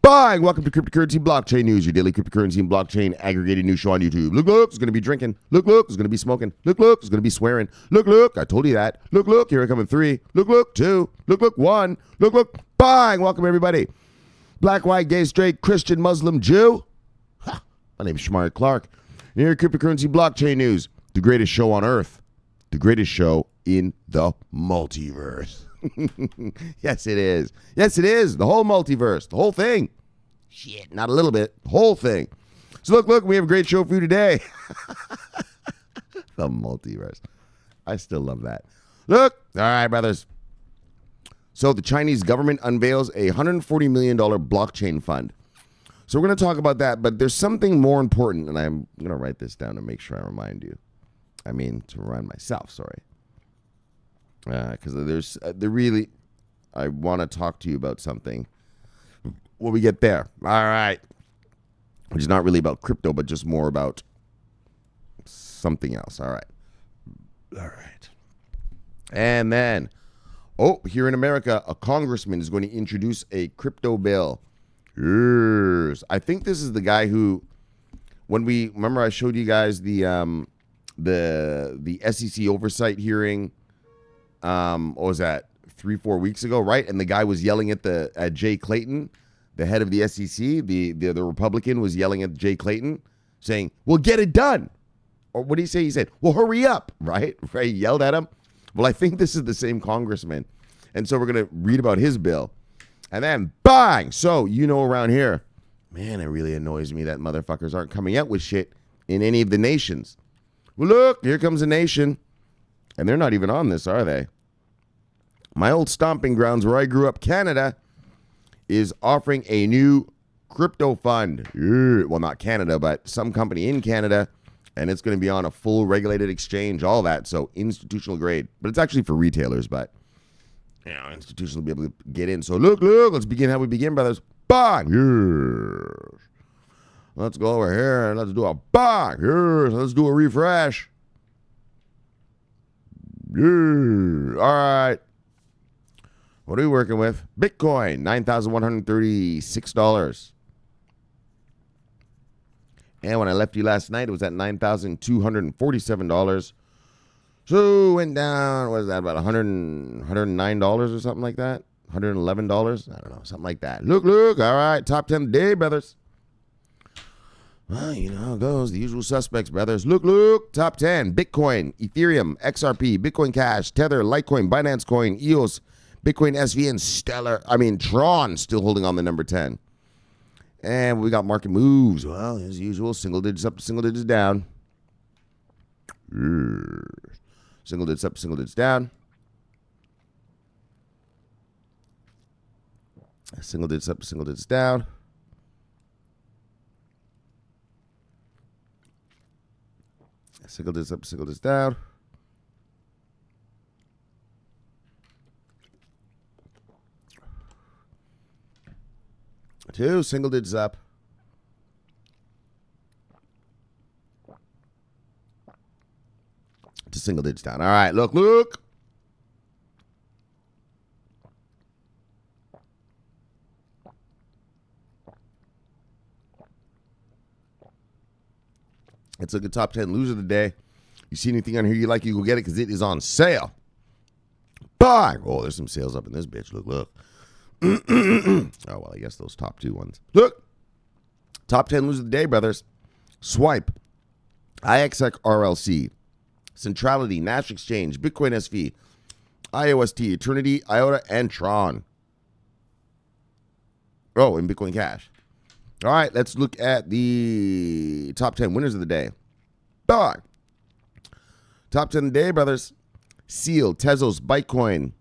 Bang! Welcome to Cryptocurrency Blockchain News, your daily cryptocurrency and blockchain aggregated news show on YouTube. Look, it's going to be drinking. Look, it's going to be smoking. Look, it's going to be swearing. Look, I told you that. Look, here I come in 3. Look, 2. Look, 1. Look, bang! Welcome, everybody. Black, white, gay, straight, Christian, Muslim, Jew. Ha, my name is Shomari Clarke. And here at Cryptocurrency Blockchain News, the greatest show on earth, the greatest show in the multiverse. Yes, it is. Yes, it is. The whole multiverse. The whole thing. Shit, not a little bit. The whole thing. So look, we have a great show for you today. The multiverse. I still love that. Look. All right, brothers. So the Chinese government unveils a $140 million blockchain fund. So we're going to talk about that, but there's something more important, and I'm going to write this down to make sure I remind you. I mean, to remind myself, sorry. Because I want to talk to you about something when we get there. All right. Which is not really about crypto, but just more about something else. All right. And then, here in America, a congressman is going to introduce a crypto bill. Yes. I think this is the guy who, remember I showed you guys the SEC oversight hearing. What was that? 3-4 weeks ago, right? And the guy was yelling at Jay Clayton, the head of the SEC. The Republican was yelling at Jay Clayton, saying, "Well, get it done." Or what did he say? He said, "Well, hurry up!" Right? He yelled at him. Well, I think this is the same congressman, and so we're gonna read about his bill, and then bang! So around here, man, it really annoys me that motherfuckers aren't coming out with shit in any of the nations. Well, look, here comes a nation. And they're not even on this, are they? My old stomping grounds where I grew up, Canada, is offering a new crypto fund. Well, not Canada, but some company in Canada. And it's going to be on a full regulated exchange, all that. So institutional grade. But it's actually for retailers, but institutions will be able to get in. So look, let's begin how we begin, brothers. Bang! Yes. Let's go over here and let's do a bang. Yes. Let's do a refresh. Yeah. All right. What are we working with? Bitcoin, $9,136. And when I left you last night, it was at $9,247. So it went down, what is that, about $109 or something like that? $111? I don't know, something like that. Look. All right, top 10 day, brothers. Well, you know how it goes. The usual suspects, brothers. Look. Top 10. Bitcoin, Ethereum, XRP, Bitcoin Cash, Tether, Litecoin, Binance Coin, EOS, Bitcoin SV, and Tron still holding on the number 10. And we got market moves. Well, as usual, single digits up, single digits down. Single digits up, single digits down. Single digits up, single digits down. Single digits up, single digits down. Two single digits up. To single digits down. All right, look. Let's look at top 10 loser of the day. You see anything on here you like, you go get it because it is on sale. Bang! Oh, there's some sales up in this bitch. Look. Oh, well, I guess those top 2 ones. Look. Top 10 loser of the day, brothers. Swipe. IXX RLC. Centrality. Nash Exchange. Bitcoin SV. IOST. Eternity. IOTA. And Tron. Oh, and Bitcoin Cash. All right, let's look at the top 10 winners of the day. Dog. Top 10 of the day, brothers. Seal, Tezos, Bitcoin,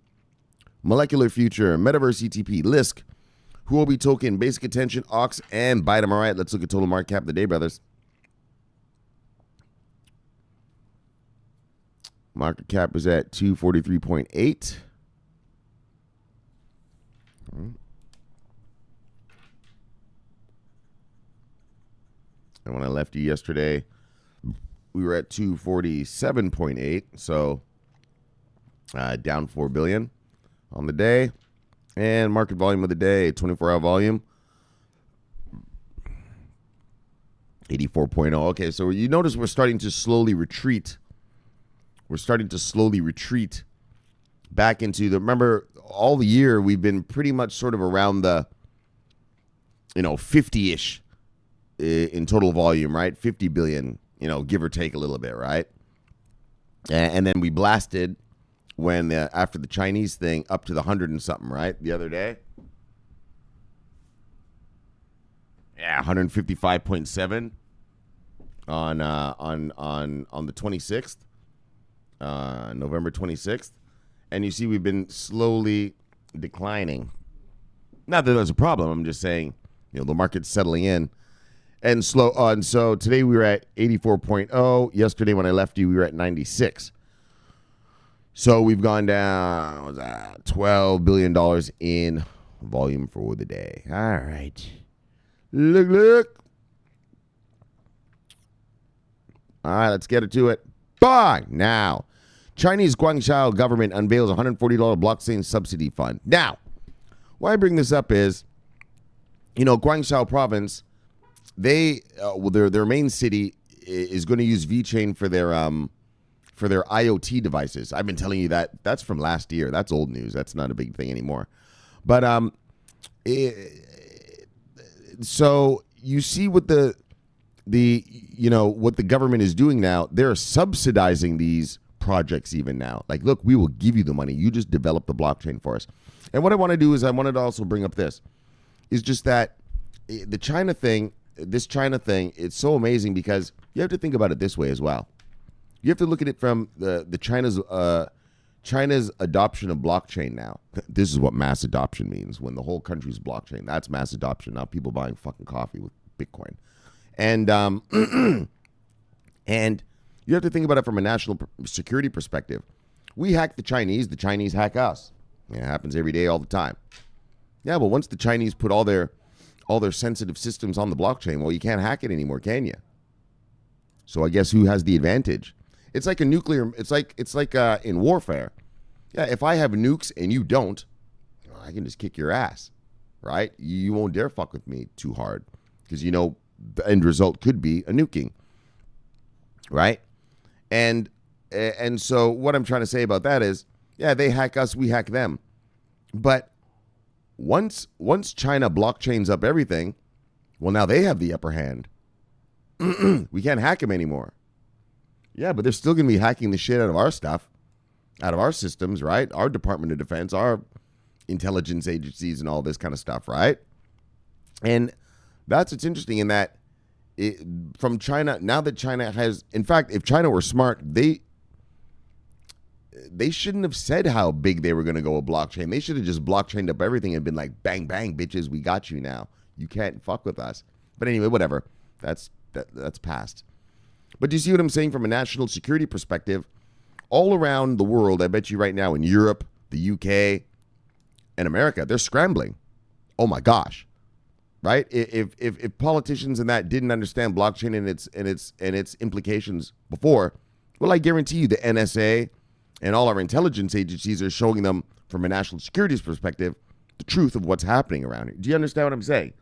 Molecular Future, Metaverse ETP, Lisk, Huobi Token, Basic Attention, Ox, and Bytem. All right, let's look at total market cap of the day, brothers. Market cap is at 243.8. And when I left you yesterday, we were at 247.8. So down 4 billion on the day. And market volume of the day, 24-hour volume, 84.0. Okay, so you notice we're starting to slowly retreat. We're starting to slowly retreat back into the, remember, all the year we've been pretty much sort of around the, 50-ish in total volume, right? 50 billion, give or take a little bit, right? And then we blasted when after the Chinese thing up to the 100 and something, right? The other day. Yeah, 155.7 on the 26th, November 26th. And you see we've been slowly declining. Not that there's a problem. I'm just saying, the market's settling in and slow on. So today we were at 84.0. Yesterday when I left you, we were at 96. So we've gone down, what was that, $12 billion in volume for the day. All right. Look. All right, let's get to it. Bye. Now, Chinese Guangzhou government unveils $140 blockchain subsidy fund. Now, why I bring this up is, Guangzhou province, they their main city is going to use VeChain for their IoT devices. I've been telling you that. That's from last year. That's old news. That's not a big thing anymore. But so you see what what the government is doing now. They're subsidizing these projects even now. Like, look, we will give you the money. You just develop the blockchain for us. And what I want to do is I wanted to also bring up this. Is just that this China thing, it's so amazing because you have to think about it this way as well. You have to look at it from the China's adoption of blockchain now. This is what mass adoption means. When the whole country's blockchain, that's mass adoption. Not people buying fucking coffee with Bitcoin. And and you have to think about it from a national security perspective. We hack the Chinese hack us. It happens every day, all the time. Yeah, but once the Chinese put all their sensitive systems on the blockchain, well, you can't hack it anymore, can you? So I guess who has the advantage? It's like a nuclear. It's like in warfare. Yeah, if I have nukes and you don't, I can just kick your ass, right? You won't dare fuck with me too hard because the end result could be a nuking, right? And so what I'm trying to say about that is, yeah, they hack us, we hack them, but once China blockchains up everything, well, now they have the upper hand. We can't hack them anymore. Yeah, but they're still going to be hacking the shit out of our stuff, out of our systems, right? Our Department of Defense, our intelligence agencies and all this kind of stuff, right? And that's what's interesting in that from China, now that China has, in fact, if China were smart, they shouldn't have said how big they were going to go with blockchain. They should have just blockchained up everything and been like, bang, bang, bitches, we got you now. You can't fuck with us. But anyway, whatever. That's past. But do you see what I'm saying from a national security perspective? All around the world, I bet you right now in Europe, the UK, and America, they're scrambling. Oh my gosh. Right? If politicians and that didn't understand blockchain and its implications before, well, I guarantee you the NSA and all our intelligence agencies are showing them from a national security perspective the truth of what's happening around here. Do you understand what I'm saying?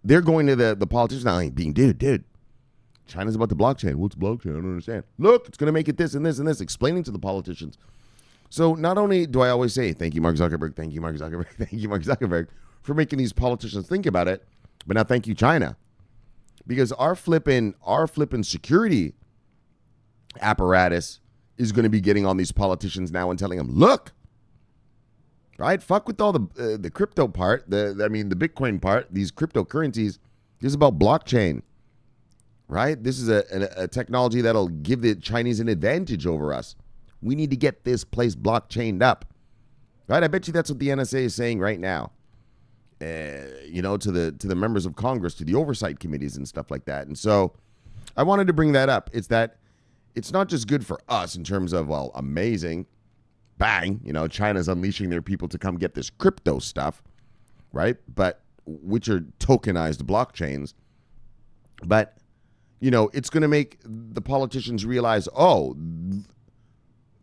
They're going to the politicians now and being, dude, China's about the blockchain. What's blockchain? I don't understand. Look, it's going to make it this and this and this, explaining to the politicians. So not only do I always say, thank you, Mark Zuckerberg, thank you, Mark Zuckerberg, thank you, Mark Zuckerberg, for making these politicians think about it, but now thank you, China. Because our flipping security apparatus is going to be getting on these politicians now and telling them, look, right? Fuck with all the crypto part, the Bitcoin part, these cryptocurrencies. This is about blockchain, right? This is a technology that'll give the Chinese an advantage over us. We need to get this place blockchained up, right? I bet you that's what the NSA is saying right now. To the members of Congress, to the oversight committees and stuff like that. And so I wanted to bring that up. It's that it's not just good for us in terms of, well, amazing, bang, China's unleashing their people to come get this crypto stuff, right? But which are tokenized blockchains. But, it's going to make the politicians realize, oh,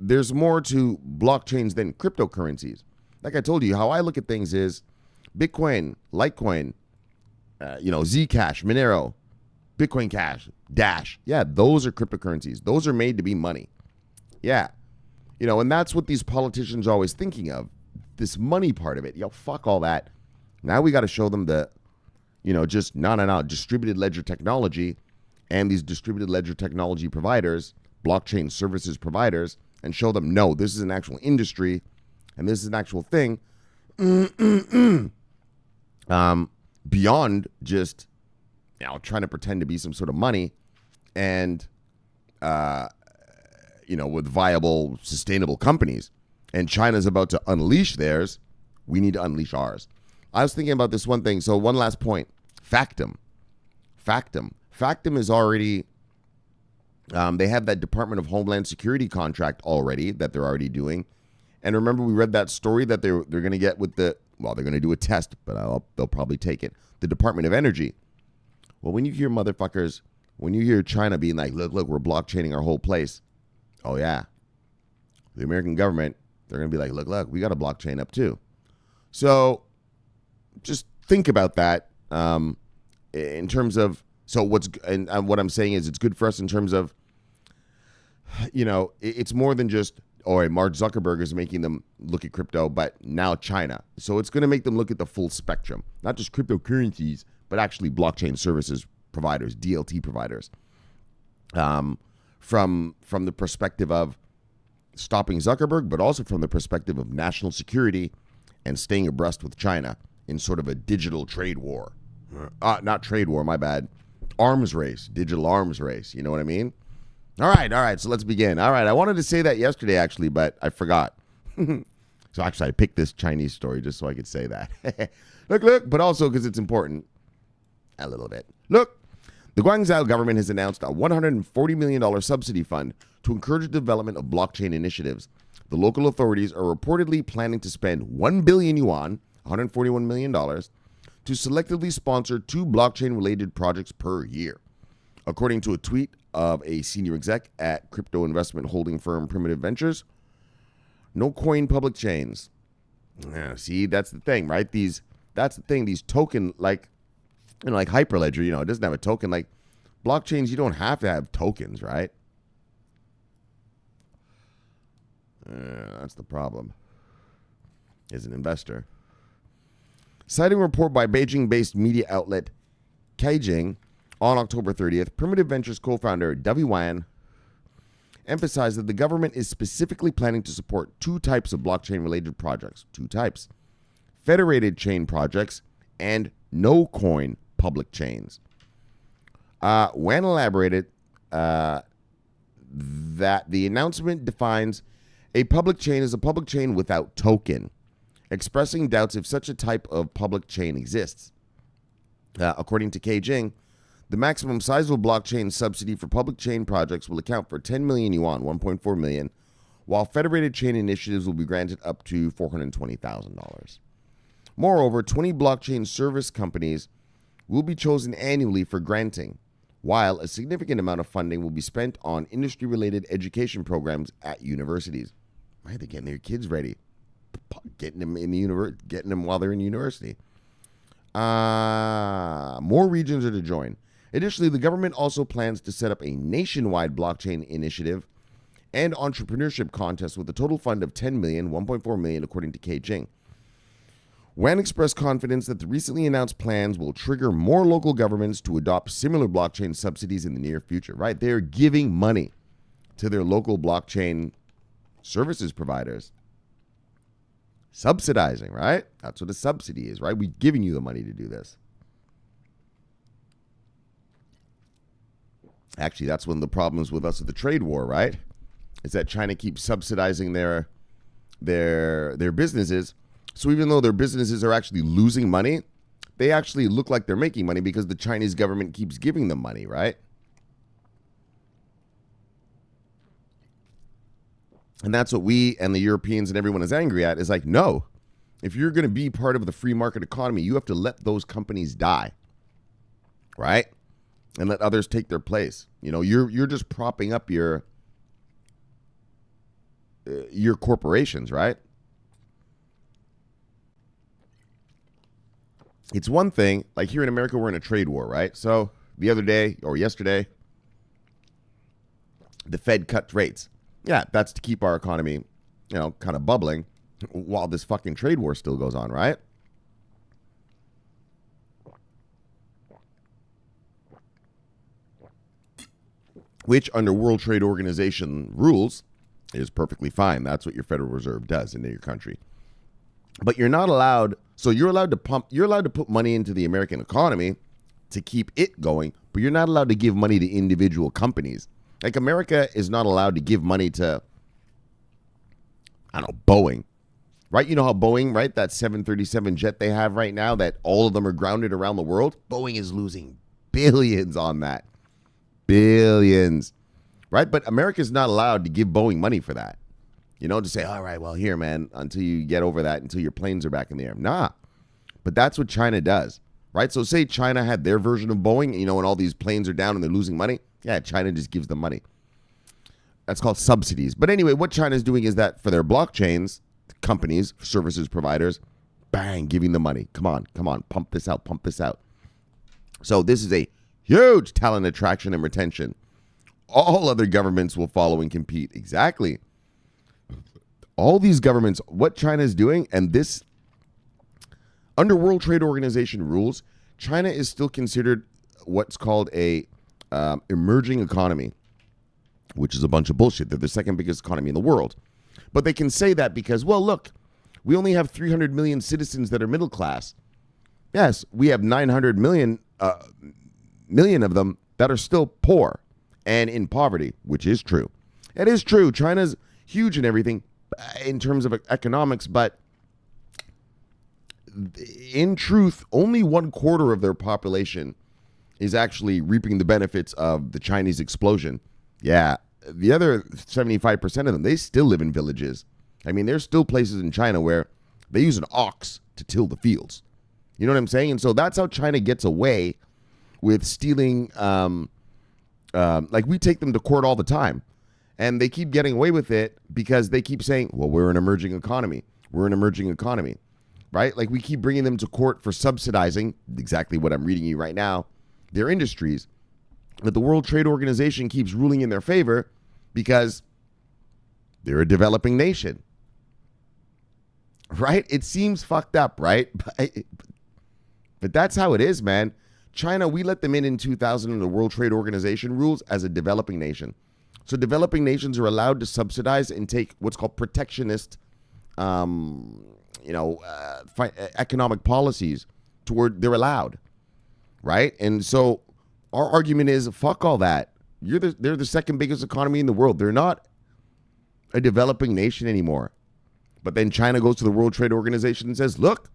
there's more to blockchains than cryptocurrencies. Like I told you, how I look at things is Bitcoin, Litecoin, Zcash, Monero, Bitcoin Cash, Dash. Yeah, those are cryptocurrencies. Those are made to be money. Yeah. And that's what these politicians are always thinking of. This money part of it. Fuck all that. Now we got to show them the, just no, distributed ledger technology and these distributed ledger technology providers, blockchain services providers, and show them, no, this is an actual industry and this is an actual thing. Beyond just, trying to pretend to be some sort of money and, with viable, sustainable companies. And China's about to unleash theirs. We need to unleash ours. I was thinking about this one thing. So one last point. Factum is already, they have that Department of Homeland Security contract already that they're already doing. And remember, we read that story that they're going to get with they're going to do a test, but they'll probably take it. The Department of Energy. Well, when you hear China being like, look, we're blockchaining our whole place. Oh, yeah. The American government, they're going to be like, look, we got a blockchain up too. So just think about that in terms of, what I'm saying is it's good for us in terms of, it's more than just, Mark Zuckerberg is making them look at crypto, but now China. So it's going to make them look at the full spectrum, not just cryptocurrencies, but actually blockchain services providers, DLT providers, from the perspective of stopping Zuckerberg, but also from the perspective of national security and staying abreast with China in sort of a digital trade war. Not trade war, my bad. Arms race, digital arms race. You know what I mean? All right. So let's begin. All right. I wanted to say that yesterday, actually, but I forgot. So actually, I picked this Chinese story just so I could say that. Look, but also because it's important. A little bit. Look, the Guangzhou government has announced a $140 million subsidy fund to encourage the development of blockchain initiatives. The local authorities are reportedly planning to spend 1 billion yuan, $141 million, to selectively sponsor 2 blockchain-related projects per year. According to a tweet of a senior exec at crypto investment holding firm Primitive Ventures, no coin public chains. See, that's the thing, right? These token, like Hyperledger, it doesn't have a token. Like blockchains, you don't have to have tokens, right? That's the problem. As an investor. Citing a report by Beijing-based media outlet Caijing on October 30th, Primitive Ventures co-founder Davi Wan emphasized that the government is specifically planning to support 2 types of blockchain-related projects. 2 types. Federated chain projects and no-coin public chains. Wan elaborated that the announcement defines a public chain as a public chain without token, expressing doubts if such a type of public chain exists. According to Caijing, the maximum size of a blockchain subsidy for public chain projects will account for 10 million yuan, 1.4 million, while federated chain initiatives will be granted up to $420,000. Moreover, 20 blockchain service companies will be chosen annually for granting, while a significant amount of funding will be spent on industry-related education programs at universities. Why are they getting their kids ready? Getting them while they're in university. More regions are to join. Additionally, the government also plans to set up a nationwide blockchain initiative and entrepreneurship contest with a total fund of 10 million, 1.4 million, according to Caijing. Wan expressed confidence that the recently announced plans will trigger more local governments to adopt similar blockchain subsidies in the near future. Right? They're giving money to their local blockchain services providers. Subsidizing, right? That's what a subsidy is, right? We're giving you the money to do this. Actually, that's one of the problems with us with the trade war, right? Is that China keeps subsidizing their businesses. So even though their businesses are actually losing money, they actually look like they're making money because the Chinese government keeps giving them money, right? And that's what we and the Europeans and everyone is angry at, is like, no, if you're going to be part of the free market economy, you have to let those companies die, right? And let others take their place. You're just propping up your corporations, right? It's one thing, like here in America, we're in a trade war, right? So the other day or yesterday, the Fed cut rates. Yeah, that's to keep our economy, kind of bubbling while this fucking trade war still goes on, right? Which under World Trade Organization rules is perfectly fine. That's what your Federal Reserve does in your country. But you're not allowed, so you're allowed to put money into the American economy to keep it going, but you're not allowed to give money to individual companies. Like America is not allowed to give money to, I don't know, Boeing, right? You know how Boeing, right? That 737 jet they have right now that all of them are grounded around the world. Boeing is losing billions on that. Billions, right? But America's not allowed to give Boeing money for that. To say, all right, well, here, man, until you get over that, until your planes are back in the air. Nah. But that's what China does, right? So say China had their version of Boeing, and all these planes are down and they're losing money. Yeah, China just gives them money. That's called subsidies. But anyway, what China's doing is that for their blockchains, companies, services providers, bang, giving them money. Come on, pump this out. So this is a huge talent attraction and retention. All other governments will follow and compete. Exactly. All these governments, what China is doing, and this, under World Trade Organization rules, China is still considered what's called a emerging economy, which is a bunch of bullshit. They're the second biggest economy in the world. But they can say that because, well, look, we only have 300 million citizens that are middle class. Yes, we have 900 million of them that are still poor and in poverty, which is true. It is true. China's huge and everything in terms of economics, but in truth, only 1/4 of their population is actually reaping the benefits of the Chinese explosion. Yeah, the other 75% of them, they still live in villages. I mean, there's still places in China where they use an ox to till the fields. You know what I'm saying? And so that's how China gets away with stealing. Like we take them to court all the time, and they keep getting away with it because they keep saying, well, we're an emerging economy. Right? Like we keep bringing them to court for subsidizing, exactly what I'm reading you right now, their industries. But the World Trade Organization keeps ruling in their favor because they're a developing nation. Right? It seems fucked up, right? But that's how it is, man. China, we let them in 2000 in the World Trade Organization rules as a developing nation. So developing nations are allowed to subsidize and take what's called protectionist, economic policies toward, they're allowed, right? And so our argument is, fuck all that. They're the second biggest economy in the world. They're not a developing nation anymore. But then China goes to the World Trade Organization and says, look,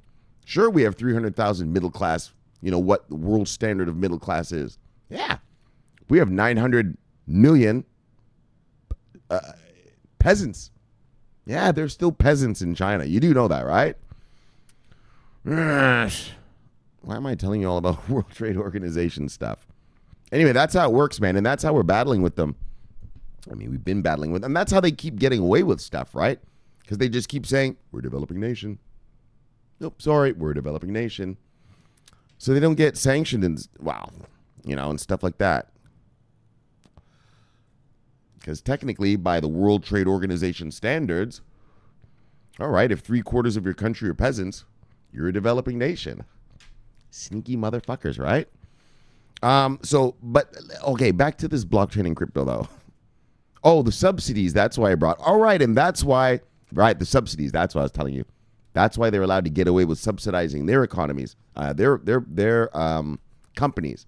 sure, we have 300,000 middle class, what the world standard of middle class is. Yeah. We have 900 million peasants. Yeah, there's still peasants in China. You do know that, right? Why am I telling you all about World Trade Organization stuff? Anyway, that's how it works, man. And that's how we're battling with them. I mean, we've been battling with them. That's how they keep getting away with stuff, right? Because they just keep saying, we're a developing nation. Nope, sorry, we're a developing nation. So they don't get sanctioned and, and stuff like that. Because technically, by the World Trade Organization standards, all right, if 3/4 of your country are peasants, you're a developing nation. Sneaky motherfuckers, right? Okay, back to this blockchain and crypto, though. Oh, the subsidies, that's why I brought. All right, and that's why, right, the subsidies, that's what I was telling you. That's why they're allowed to get away with subsidizing their economies, their companies.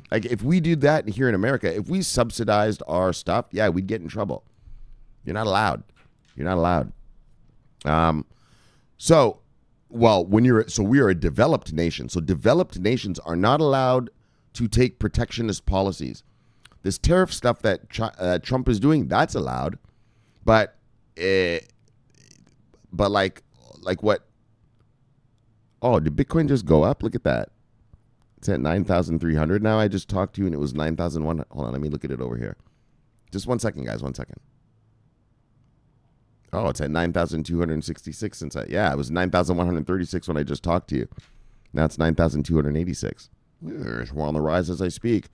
Like if we did that here in America, if we subsidized our stuff, yeah, we'd get in trouble. You're not allowed. We are a developed nation. So developed nations are not allowed to take protectionist policies. This tariff stuff that Trump is doing, that's allowed, but like what? Oh, did Bitcoin just go up? Look at that. It's at 9,300 now. I just talked to you and it was 9,100. Hold on, let me look at it over here. Just 1 second, guys. 1 second. Oh, it's at 9,266 since it was 9,136 when I just talked to you. Now it's 9,286. We're on the rise as I speak.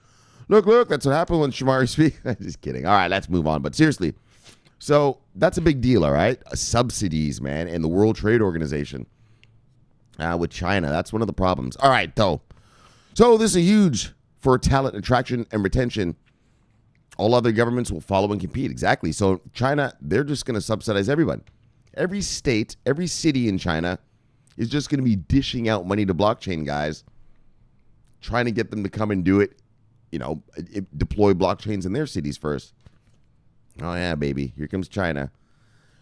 Look, that's what happened when Shomari speaks. Just kidding. All right, let's move on. But seriously, so that's a big deal, all right? Subsidies, man, and the World Trade Organization with China. That's one of the problems. All right, though. So this is huge for talent attraction and retention. All other governments will follow and compete. Exactly. So China, they're just going to subsidize everyone. Every state, every city in China is just going to be dishing out money to blockchain guys, trying to get them to come and do it, deploy blockchains in their cities first. Oh, yeah, baby. Here comes China.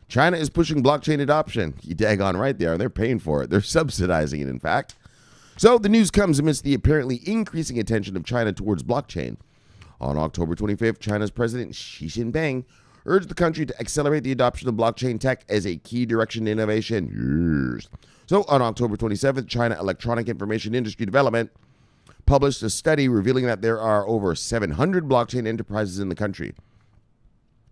China is pushing blockchain adoption. You daggone right they are. They're paying for it. They're subsidizing it, in fact. So the news comes amidst the apparently increasing attention of China towards blockchain. On October 25th, China's President Xi Jinping urged the country to accelerate the adoption of blockchain tech as a key direction to innovation. Yes. So on October 27th, China Electronic Information Industry Development published a study revealing that there are over 700 blockchain enterprises in the country.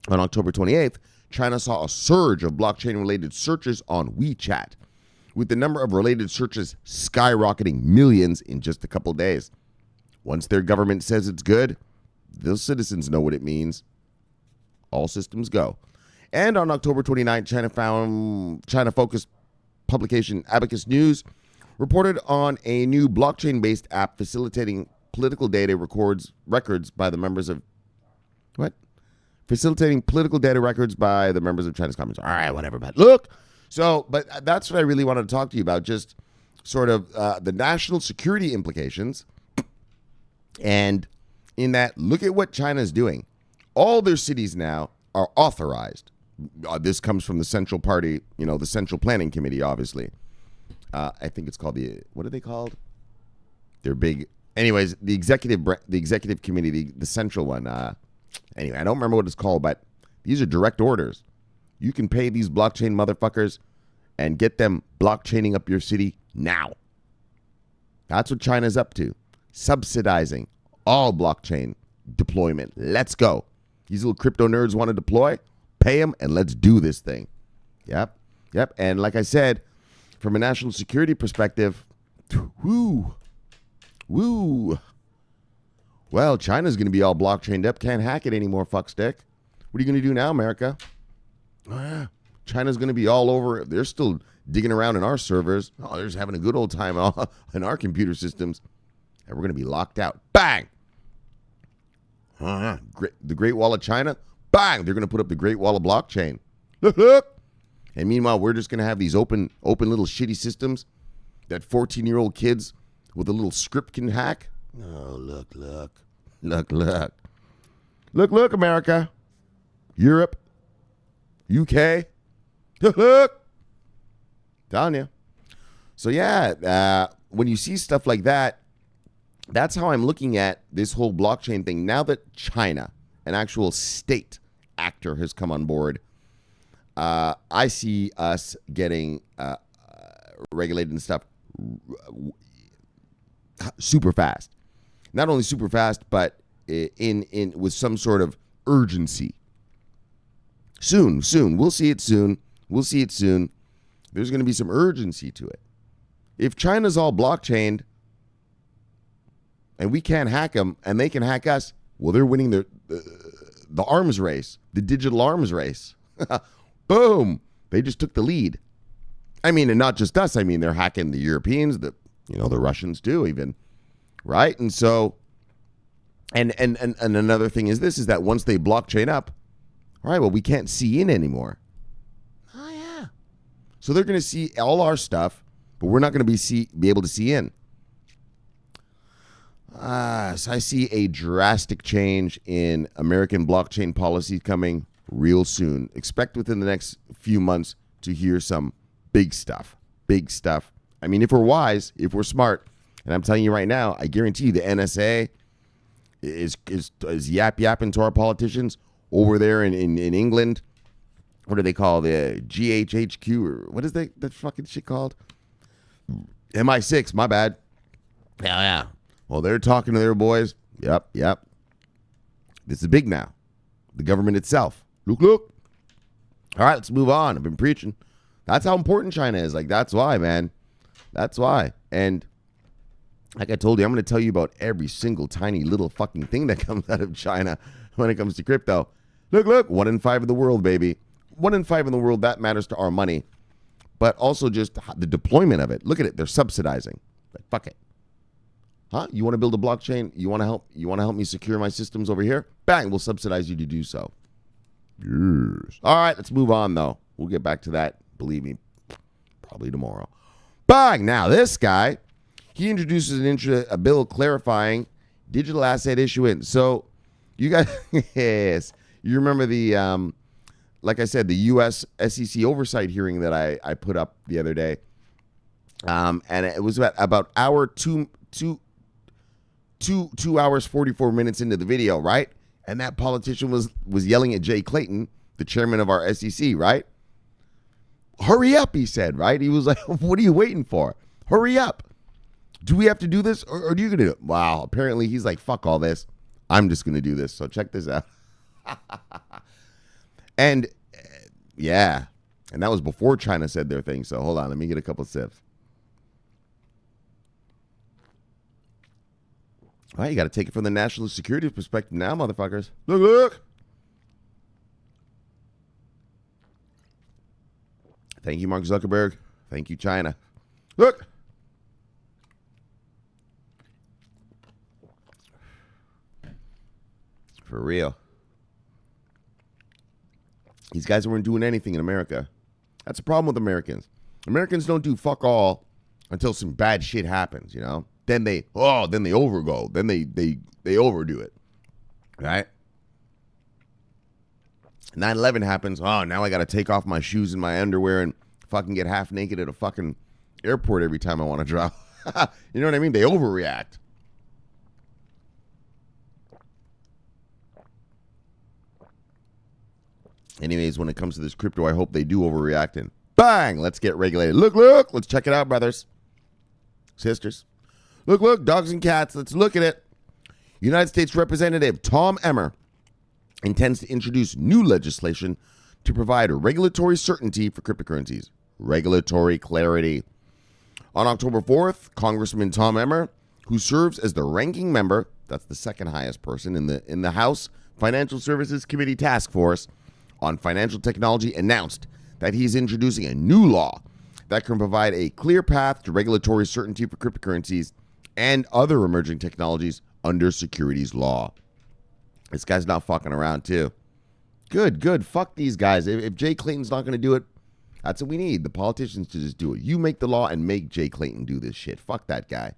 On October 28th, China saw a surge of blockchain-related searches on WeChat, with the number of related searches skyrocketing millions in just a couple days. Once their government says it's good, those citizens know what it means. All systems go. And on October 29th, China-focused publication Abacus News reported on a new blockchain-based app facilitating political data records by the members of facilitating political data records by the members of China's Communist. All right, whatever. But but that's what I really wanted to talk to you about. Just sort of the national security implications. And in that, look at what China's doing. All their cities now are authorized. This comes from the Central Party, the Central Planning Committee, obviously. I think it's called what are they called? They're big. Anyways, the executive committee, the central one. Anyway, I don't remember what it's called, but these are direct orders. You can pay these blockchain motherfuckers and get them blockchaining up your city now. That's what China's up to. Subsidizing all blockchain deployment. Let's go. These little crypto nerds want to deploy? Pay them and let's do this thing. Yep. And like I said, from a national security perspective, woo. Well, China's going to be all blockchained up. Can't hack it anymore, fuckstick. What are you going to do now, America? China's going to be all over. They're still digging around in our servers. Oh, they're just having a good old time in our computer systems. And we're going to be locked out. Bang! The Great Wall of China. Bang! They're going to put up the Great Wall of Blockchain. Look. And meanwhile, we're just going to have these open little shitty systems that 14-year-old kids with a little script can hack. Oh, look, America, Europe, UK, look, telling you. So yeah, when you see stuff like that, that's how I'm looking at this whole blockchain thing. Now that China, an actual state actor, has come on board, I see us getting regulated and stuff super fast. Not only super fast, but in with some sort of urgency. Soon. We'll see it soon. There's going to be some urgency to it. If China's all blockchained and we can't hack them and they can hack us, well, they're winning the arms race, the digital arms race. Boom. They just took the lead. I mean, and not just us. I mean, they're hacking the Europeans, the Russians too, even. Right? And so, and another thing is that once they blockchain up, all right, well, we can't see in anymore. Oh, yeah. So they're going to see all our stuff, but we're not going to be able to see in. So I see a drastic change in American blockchain policy coming real soon. Expect within the next few months to hear some big stuff. I mean, if we're wise, if we're smart, and I'm telling you right now, I guarantee you the NSA is yapping to our politicians over there in England. What do they call the GHHQ or what is that fucking shit called? MI6, my bad. Yeah. Well, they're talking to their boys. Yep. This is big now. The government itself. Look. All right, let's move on. I've been preaching. That's how important China is. Like, that's why, man. That's why. And Like I told you, I'm going to tell you about every single tiny little fucking thing that comes out of China when it comes to crypto. Look, 1 in 5 of the world, baby. 1 in 5 in the world, that matters to our money. But also just the deployment of it. Look at it. They're subsidizing. Like, fuck it. Huh? You want to build a blockchain? You want to help? You want to help me secure my systems over here? Bang, we'll subsidize you to do so. Yes. All right, let's move on, though. We'll get back to that, believe me, probably tomorrow. Bang! Now, this guy, he introduces a bill clarifying digital asset issuance. So, you guys, yes, you remember the, like I said, the U.S. SEC oversight hearing that I put up the other day. And it was about hour 2 hours, 44 minutes into the video, right? And that politician was yelling at Jay Clayton, the chairman of our SEC, right? Hurry up, he said, right? He was like, what are you waiting for? Hurry up. Do we have to do this or are you going to do it? Wow, apparently he's like, fuck all this. I'm just going to do this. So check this out. And yeah, and that was before China said their thing. So hold on, let me get a couple sips. All right, you got to take it from the national security perspective now, motherfuckers. Look. Thank you, Mark Zuckerberg. Thank you, China. Look. For real. These guys weren't doing anything in America. That's a problem with Americans. Americans don't do fuck all until some bad shit happens, you know? Then they overgo. Then they overdo it. Right? 9/11 happens. Oh, now I got to take off my shoes and my underwear and fucking get half naked at a fucking airport every time I want to drive. You know what I mean? They overreact. Anyways, when it comes to this crypto, I hope they do overreact and bang, let's get regulated. Look, let's check it out, brothers, sisters. Look, dogs and cats, let's look at it. United States Representative Tom Emmer intends to introduce new legislation to provide regulatory certainty for cryptocurrencies. Regulatory clarity. On October 4th, Congressman Tom Emmer, who serves as the ranking member, that's the second highest person in the House Financial Services Committee Task Force on Financial Technology, announced that he's introducing a new law that can provide a clear path to regulatory certainty for cryptocurrencies and other emerging technologies under securities law. This guy's not fucking around, too. Good. Fuck these guys. If Jay Clayton's not going to do it, that's what we need. The politicians to just do it. You make the law and make Jay Clayton do this shit. Fuck that guy.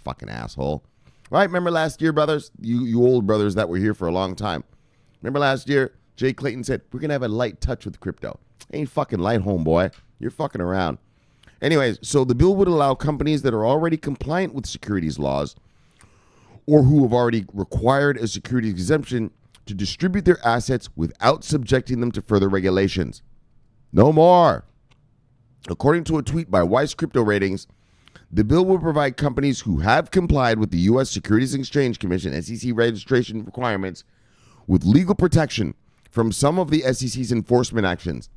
Fucking asshole. Right? Remember last year, brothers? You old brothers that were here for a long time. Remember last year? Jay Clayton said, we're going to have a light touch with crypto. Ain't fucking light, homeboy. You're fucking around. Anyways, so the bill would allow companies that are already compliant with securities laws or who have already required a securities exemption to distribute their assets without subjecting them to further regulations. No more. According to a tweet by Weiss Crypto Ratings, the bill will provide companies who have complied with the U.S. Securities and Exchange Commission, SEC registration requirements with legal protection from some of the SEC's enforcement actions.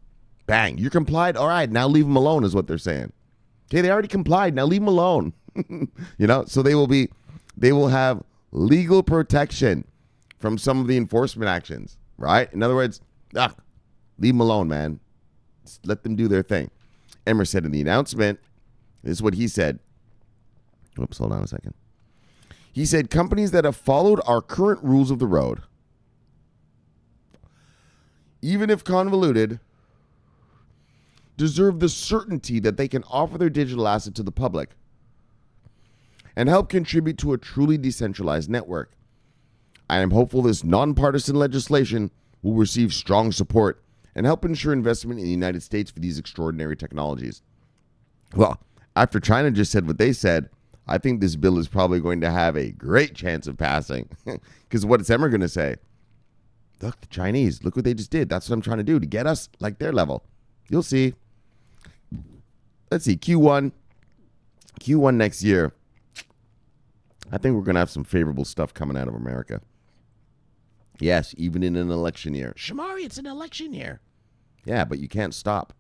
Bang, you're complied? All right, now leave them alone is what they're saying. Okay, they already complied. Now leave them alone. You know, so they will have legal protection from some of the enforcement actions, right? In other words, leave them alone, man. Just let them do their thing. Emmer said in the announcement, this is what he said. Oops, hold on a second. He said, companies that have followed our current rules of the road, even if convoluted, deserve the certainty that they can offer their digital asset to the public and help contribute to a truly decentralized network. I am hopeful this nonpartisan legislation will receive strong support and help ensure investment in the United States for these extraordinary technologies. Well, after China just said what they said, I think this bill is probably going to have a great chance of passing. Because what is Emmer going to say? Look, the Chinese, look what they just did. That's what I'm trying to do, to get us like their level. You'll see. Let's see, Q1 next year. I think we're going to have some favorable stuff coming out of America. Yes, even in an election year. Shomari, it's an election year. Yeah, but you can't stop.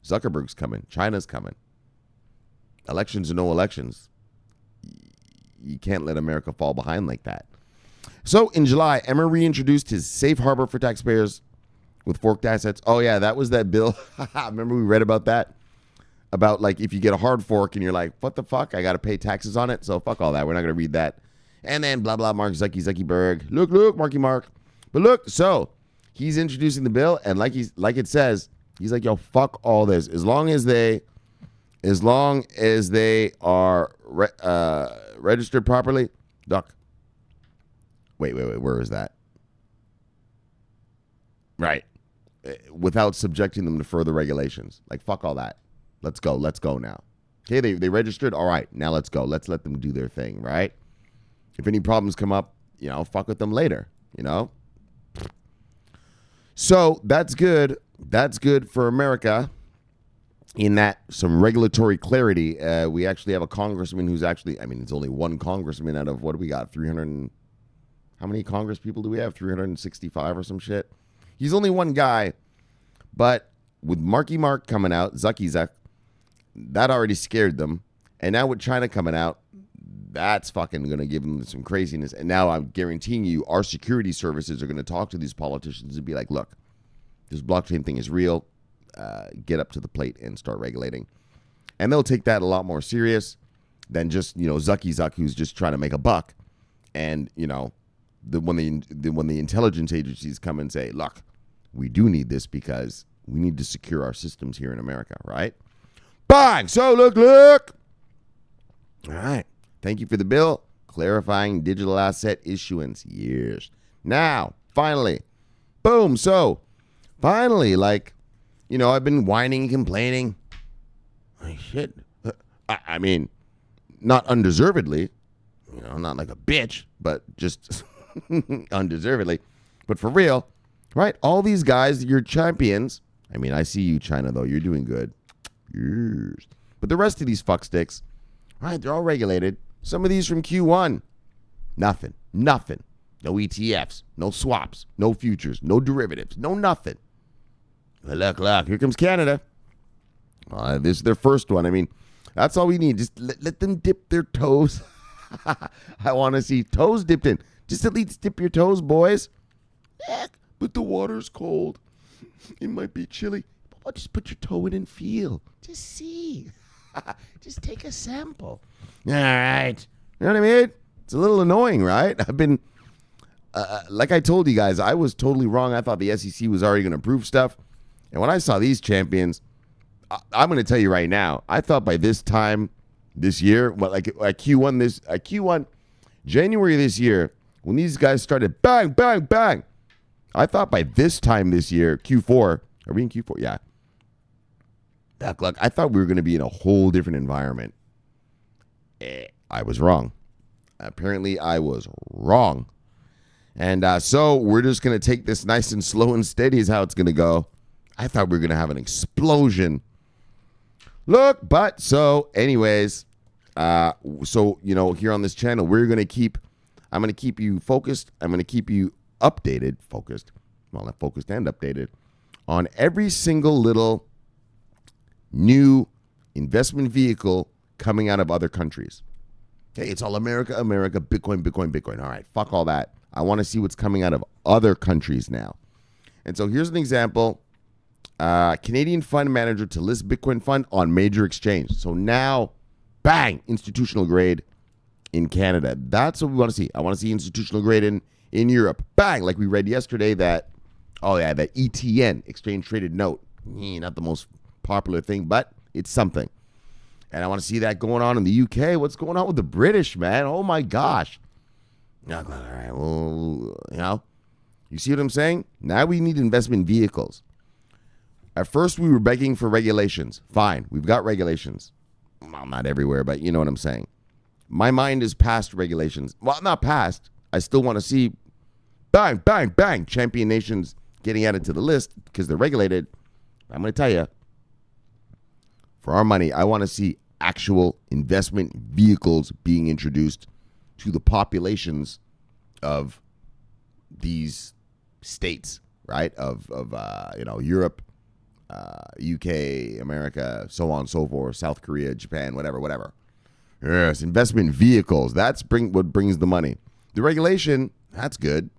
Zuckerberg's coming. China's coming. Elections or no elections. you can't let America fall behind like that. So in July, Emmer reintroduced his safe harbor for taxpayers with forked assets. Oh, yeah, that was that bill. Remember we read about that? About like if you get a hard fork and you're like, what the fuck? I got to pay taxes on it. So fuck all that. We're not going to read that. And then blah, blah, Mark Zuckerberg. Look, Marky Mark. But look, so he's introducing the bill. And like it says, he's like, yo, fuck all this. As long as they are registered properly. Duck. Wait, where is that? Right. Without subjecting them to further regulations. Like, fuck all that. Let's go now. Okay, they registered. All right, now let's go. Let's let them do their thing, right? If any problems come up, fuck with them later, So that's good. That's good for America in that some regulatory clarity. We actually have a congressman who's it's only one congressman out of what do we got? 300 how many Congress people do we have? 365 or some shit. He's only one guy, but with Marky Mark coming out, Zuck, that already scared them. And now with China coming out, that's fucking going to give them some craziness. And now I'm guaranteeing you our security services are going to talk to these politicians and be like, look, this blockchain thing is real. Get up to the plate and start regulating. And they'll take that a lot more serious than just, Zuck, who's just trying to make a buck. And, when the intelligence agencies come and say, look, we do need this because we need to secure our systems here in America, right? Bang! So look. All right. Thank you for the bill. Clarifying digital asset issuance years. Now, finally, boom. So, finally, I've been whining and complaining. Oh, shit. I mean, not undeservedly. Not like a bitch, but just undeservedly. But for real, right? All these guys, you're champions. I mean, I see you, China, though. You're doing good. Yes. But the rest of these fucksticks, right, they're all regulated. Some of these from Q1. Nothing. No ETFs. No swaps. No futures. No derivatives. No nothing. Well, look. Here comes Canada. This is their first one. I mean, that's all we need. Just let them dip their toes. I want to see toes dipped in. Just at least dip your toes, boys. But the water's cold. It might be chilly. But just put your toe in and feel. Just see. Just take a sample. All right. You know what I mean? It's a little annoying, right? I've been, like I told you guys, I was totally wrong. I thought the SEC was already going to approve stuff. And when I saw these champions, I'm going to tell you right now, I thought by this time this year, Q1, January this year, when these guys started bang, bang, bang, I thought by this time this year, Q4, are we in Q4? Yeah. Look, I thought we were going to be in a whole different environment. I was wrong. Apparently, I was wrong. And so we're just going to take this nice and slow and steady is how it's going to go. I thought we were going to have an explosion. Look, but so anyways, here on this channel, I'm going to keep you focused. I'm going to keep you focused and updated on every single little new investment vehicle coming out of other countries. Hey, it's all America, Bitcoin. All right, fuck all that. I want to see what's coming out of other countries now. And so here's an example. Canadian fund manager to list Bitcoin fund on major exchange. So now, bang, institutional grade in Canada. That's what we want to see. I want to see institutional grade in Europe. Bang, like we read yesterday that ETN, exchange traded note. Not the most popular thing, but it's something. And I want to see that going on in the UK. What's going on with the British, man? Oh my gosh. All right, well, you see what I'm saying? Now we need investment vehicles. At first, we were begging for regulations. Fine, we've got regulations. Well, not everywhere, but you know what I'm saying. My mind is past regulations. Well, not past. I still want to see bang, bang, bang, champion nations getting added to the list because they're regulated. I'm going to tell you, for our money, I want to see actual investment vehicles being introduced to the populations of these states, right? Of Europe, UK, America, so on and so forth, South Korea, Japan, whatever, Yes, investment vehicles. That's what brings the money. The regulation, that's good.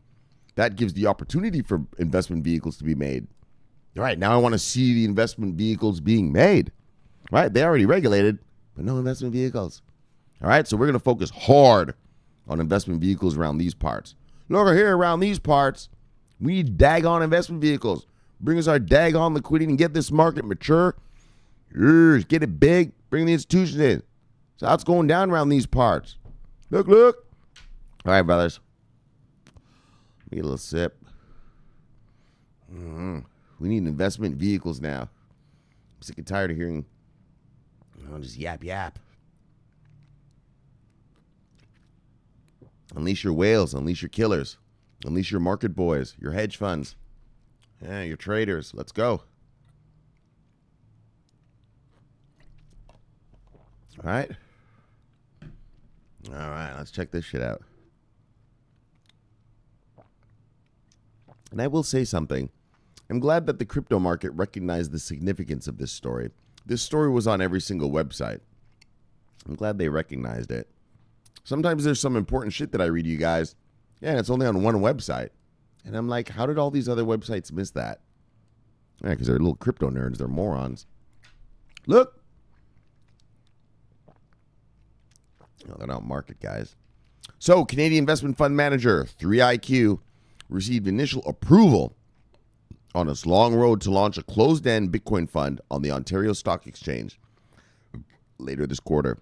That gives the opportunity for investment vehicles to be made. All right, now I want to see the investment vehicles being made. All right, they already regulated, but no investment vehicles. All right, so we're going to focus hard on investment vehicles around these parts. Look over here around these parts, we need daggone investment vehicles. Bring us our daggone liquidity and get this market mature. Yes, get it big. Bring the institutions in. So how it's going down around these parts. Look. All right, brothers. Let me get a little sip. We need investment vehicles now. I'm sick and tired of hearing just yap. Unleash your whales. Unleash your killers. Unleash your market boys. Your hedge funds. Yeah, your traders. Let's go. All right. Let's check this shit out. And I will say something. I'm glad that the crypto market recognized the significance of this story. This story was on every single website. I'm glad they recognized it. Sometimes there's some important shit that I read, you guys. Yeah, it's only on one website. And I'm like, how did all these other websites miss that? Yeah, because they're little crypto nerds. They're morons. Look. No, they're not market guys. So, Canadian investment fund manager 3iQ received initial approval on its long road to launch a closed-end Bitcoin fund on the Ontario Stock Exchange later this quarter.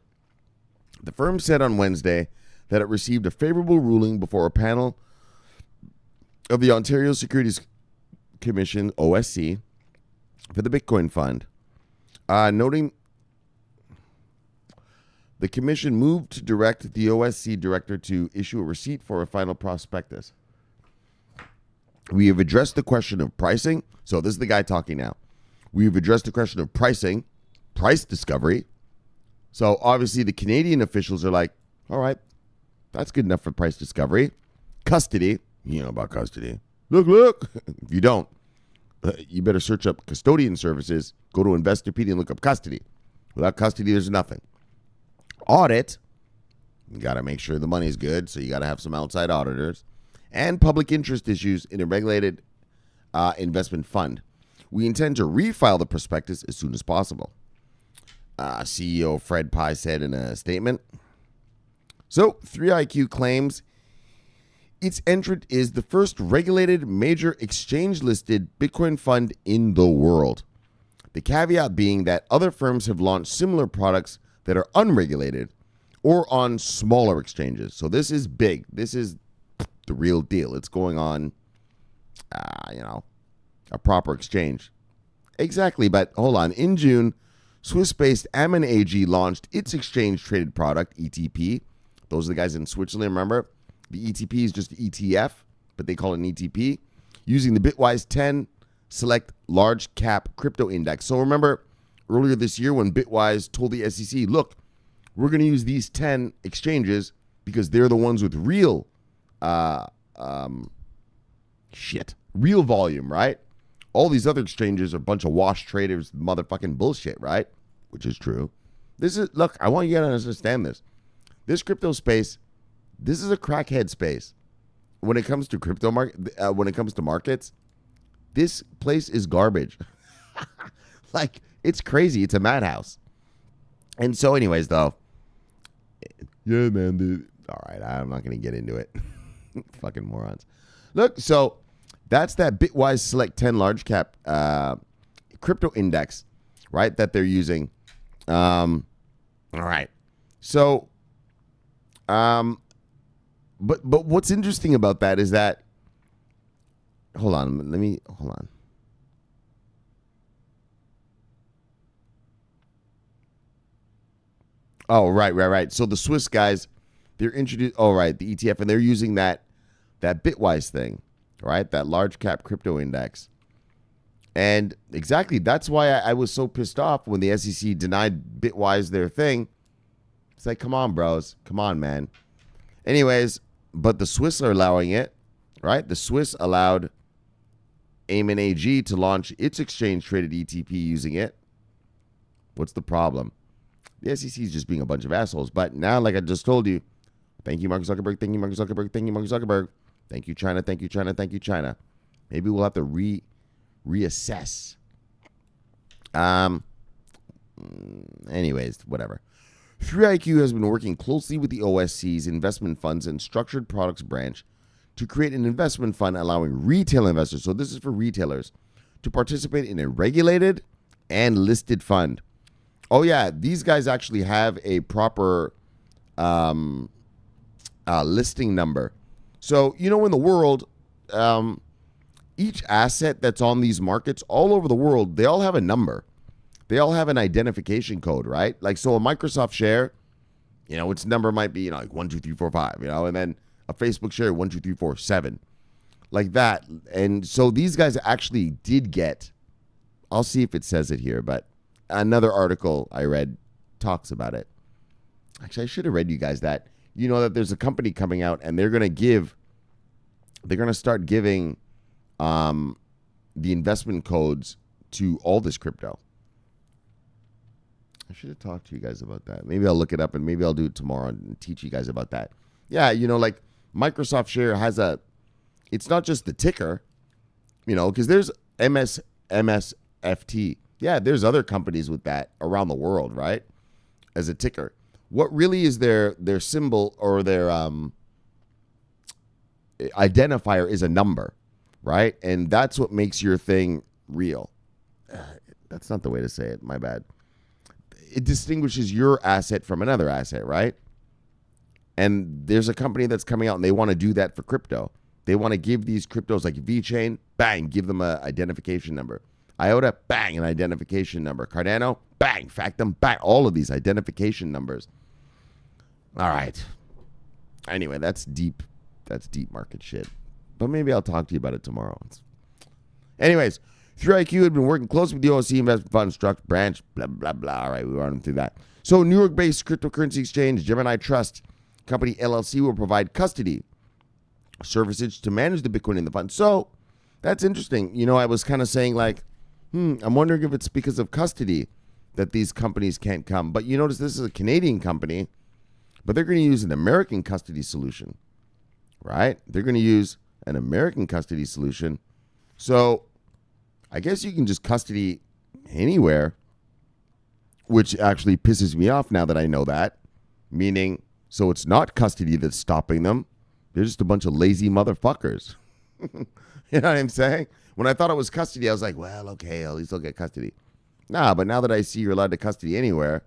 The firm said on Wednesday that it received a favorable ruling before a panel of the Ontario Securities Commission, OSC, for the Bitcoin fund, noting the commission moved to direct the OSC director to issue a receipt for a final prospectus. We have addressed the question of pricing. So this is the guy talking now. We've addressed the question of pricing, price discovery. So obviously the Canadian officials are like, all right, that's good enough for price discovery. Custody, you know about custody. Look. If you don't, you better search up custodian services, go to Investopedia and look up custody. Without custody, there's nothing. Audit, you got to make sure the money's good, so you got to have some outside auditors. And public interest issues in a regulated investment fund. We intend to refile the prospectus as soon as possible. CEO Fred Pye said in a statement. So, 3iQ claims its entrant is the first regulated major exchange-listed Bitcoin fund in the world. The caveat being that other firms have launched similar products that are unregulated or on smaller exchanges. So this is big. This is the real deal. It's going on, a proper exchange. Exactly, but hold on. In June, Swiss-based Ammon AG launched its exchange-traded product, ETP. Those are the guys in Switzerland, remember? The ETP is just ETF, but they call it an ETP, using the Bitwise 10 Select Large Cap Crypto Index. So remember, earlier this year when Bitwise told the SEC, look, we're going to use these 10 exchanges because they're the ones with real real volume, right? All these other exchanges are a bunch of wash traders, motherfucking bullshit, right? Which is true. Look, I want you to understand this. This crypto space, this is a crackhead space. When it comes to when it comes to markets, this place is garbage. Like, it's crazy. It's a madhouse. And so anyways, though, yeah, man, dude. All right, I'm not going to get into it. Fucking morons. Look, so that's that Bitwise Select 10 Large Cap crypto index, right, that they're using. All right. So, but what's interesting about that is that, hold on. Oh, right. So the Swiss guys, they're introduced. Oh, right, the ETF, and they're using that Bitwise thing, right? That large cap crypto index. And exactly, that's why I was so pissed off when the SEC denied Bitwise their thing. It's like, come on, bros. Come on, man. Anyways, but the Swiss are allowing it, right? The Swiss allowed Ammon AG to launch its exchange-traded ETP using it. What's the problem? The SEC is just being a bunch of assholes. But now, like I just told you, thank you, Mark Zuckerberg. Thank you, Mark Zuckerberg. Thank you, Mark Zuckerberg. Thank you, China. Thank you, China. Thank you, China. Maybe we'll have to reassess. Anyways, whatever. 3iQ has been working closely with the OSC's investment funds and structured products branch to create an investment fund allowing retail investors, so this is for retailers, to participate in a regulated and listed fund. Oh yeah, these guys actually have a proper listing number. So, in the world, each asset that's on these markets all over the world, they all have a number. They all have an identification code, right? Like, so a Microsoft share, its number might be, like 1, 2, 3, 4, 5, and then a Facebook share, 1, 2, 3, 4, 7, like that. And so these guys actually did get, I'll see if it says it here, but another article I read talks about it. Actually, I should have read you guys that, that there's a company coming out and they're going to start giving the investment codes to all this crypto. I should have talked to you guys about that. Maybe I'll look it up and maybe I'll do it tomorrow and teach you guys about that. Yeah, like Microsoft share has it's not just the ticker, because there's MSFT. Yeah, there's other companies with that around the world, right? As a ticker. What really is their symbol or their identifier is a number, right? And that's what makes your thing real. That's not the way to say it. My bad. It distinguishes your asset from another asset, right? And there's a company that's coming out and they want to do that for crypto. They want to give these cryptos like VeChain, bang, give them an identification number. IOTA, bang, an identification number. Cardano, bang, Factum, bang, all of these identification numbers. All right. Anyway, that's deep market shit. But maybe I'll talk to you about it tomorrow. Anyways, 3iQ had been working closely with the OSC Investment Fund Struct branch, blah, blah, blah. All right, we run through that. So New York-based cryptocurrency exchange Gemini Trust Company LLC will provide custody services to manage the Bitcoin in the fund. So that's interesting. I was kind of saying like, I'm wondering if it's because of custody that these companies can't come. But you notice this is a Canadian company, but they're going to use an American custody solution, right? They're going to use an American custody solution. So I guess you can just custody anywhere, which actually pisses me off now that I know that. Meaning, so it's not custody that's stopping them. They're just a bunch of lazy motherfuckers. You know what I'm saying? When I thought it was custody, I was like, well, okay, at least I'll get custody. Nah, but now that I see you're allowed to custody anywhere.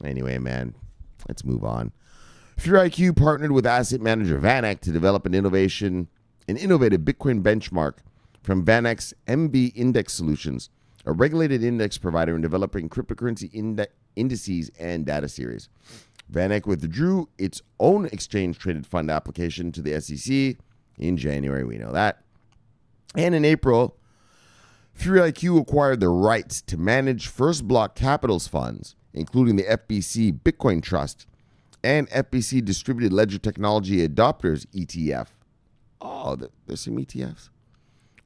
Anyway, man, let's move on. 3iQ partnered with asset manager VanEck to develop an innovative Bitcoin benchmark from VanEck's MB Index Solutions, a regulated index provider in developing cryptocurrency indices and data series. VanEck withdrew its own exchange-traded fund application to the SEC in January. We know that. And in April, 3iQ acquired the rights to manage First Block Capital's funds, including the FBC Bitcoin Trust and FBC Distributed Ledger Technology Adopters ETF. Oh, there's some ETFs.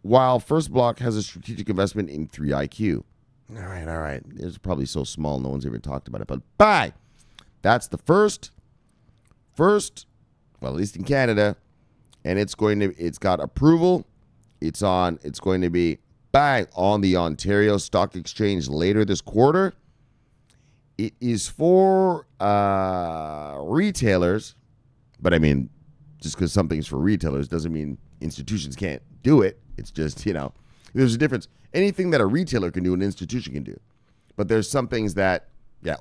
While First Block has a strategic investment in 3iQ. All right. It's probably so small, no one's even talked about it. But bye. That's the first, well, at least in Canada, and it's got approval. It's going to be bang on the Ontario Stock Exchange later this quarter. It is for retailers, but I mean, just because something's for retailers doesn't mean institutions can't do it. It's just, there's a difference. Anything that a retailer can do, an institution can do. But there's some things that,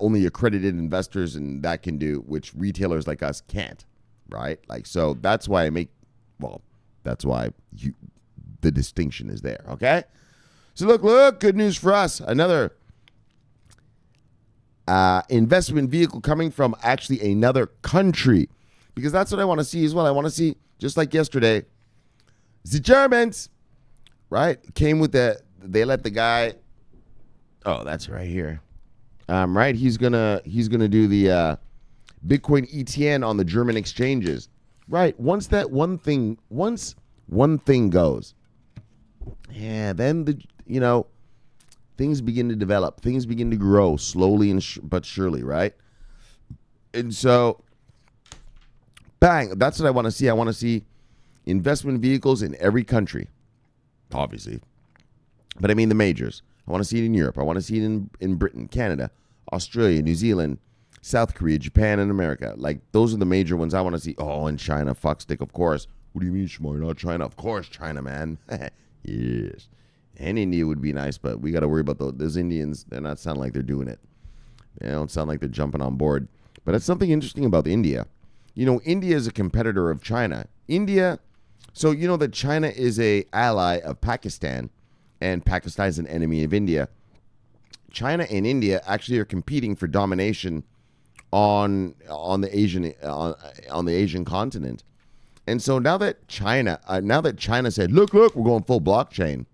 only accredited investors and that can do, which retailers like us can't, right? Like, so that's why the distinction is there, okay? So look, good news for us. Another investment vehicle coming from actually another country, because that's what I want to see as well. I want to see, just like yesterday, the Germans, right, came with they let the guy, oh, that's right here. Right, he's gonna do the Bitcoin ETN on the German exchanges. Right, once one thing goes, then things begin to develop. Things begin to grow slowly and but surely, right? And so, bang, that's what I want to see. I want to see investment vehicles in every country, obviously. But I mean the majors. I want to see it in Europe. I want to see it in Britain, Canada, Australia, New Zealand, South Korea, Japan, and America. Like, those are the major ones I want to see. Oh, and China, fuckstick, of course. What do you mean, Shomari, not China? Of course, China, man. Yes. And India would be nice, but we got to worry about those Indians. They're not sounding like they're doing it. They don't sound like they're jumping on board. But that's something interesting about India. You know, India is a competitor of China. India, so you know that China is a ally of Pakistan, and Pakistan is an enemy of India. China and India actually are competing for domination on the Asian continent. And so now that China said, look, we're going full blockchain.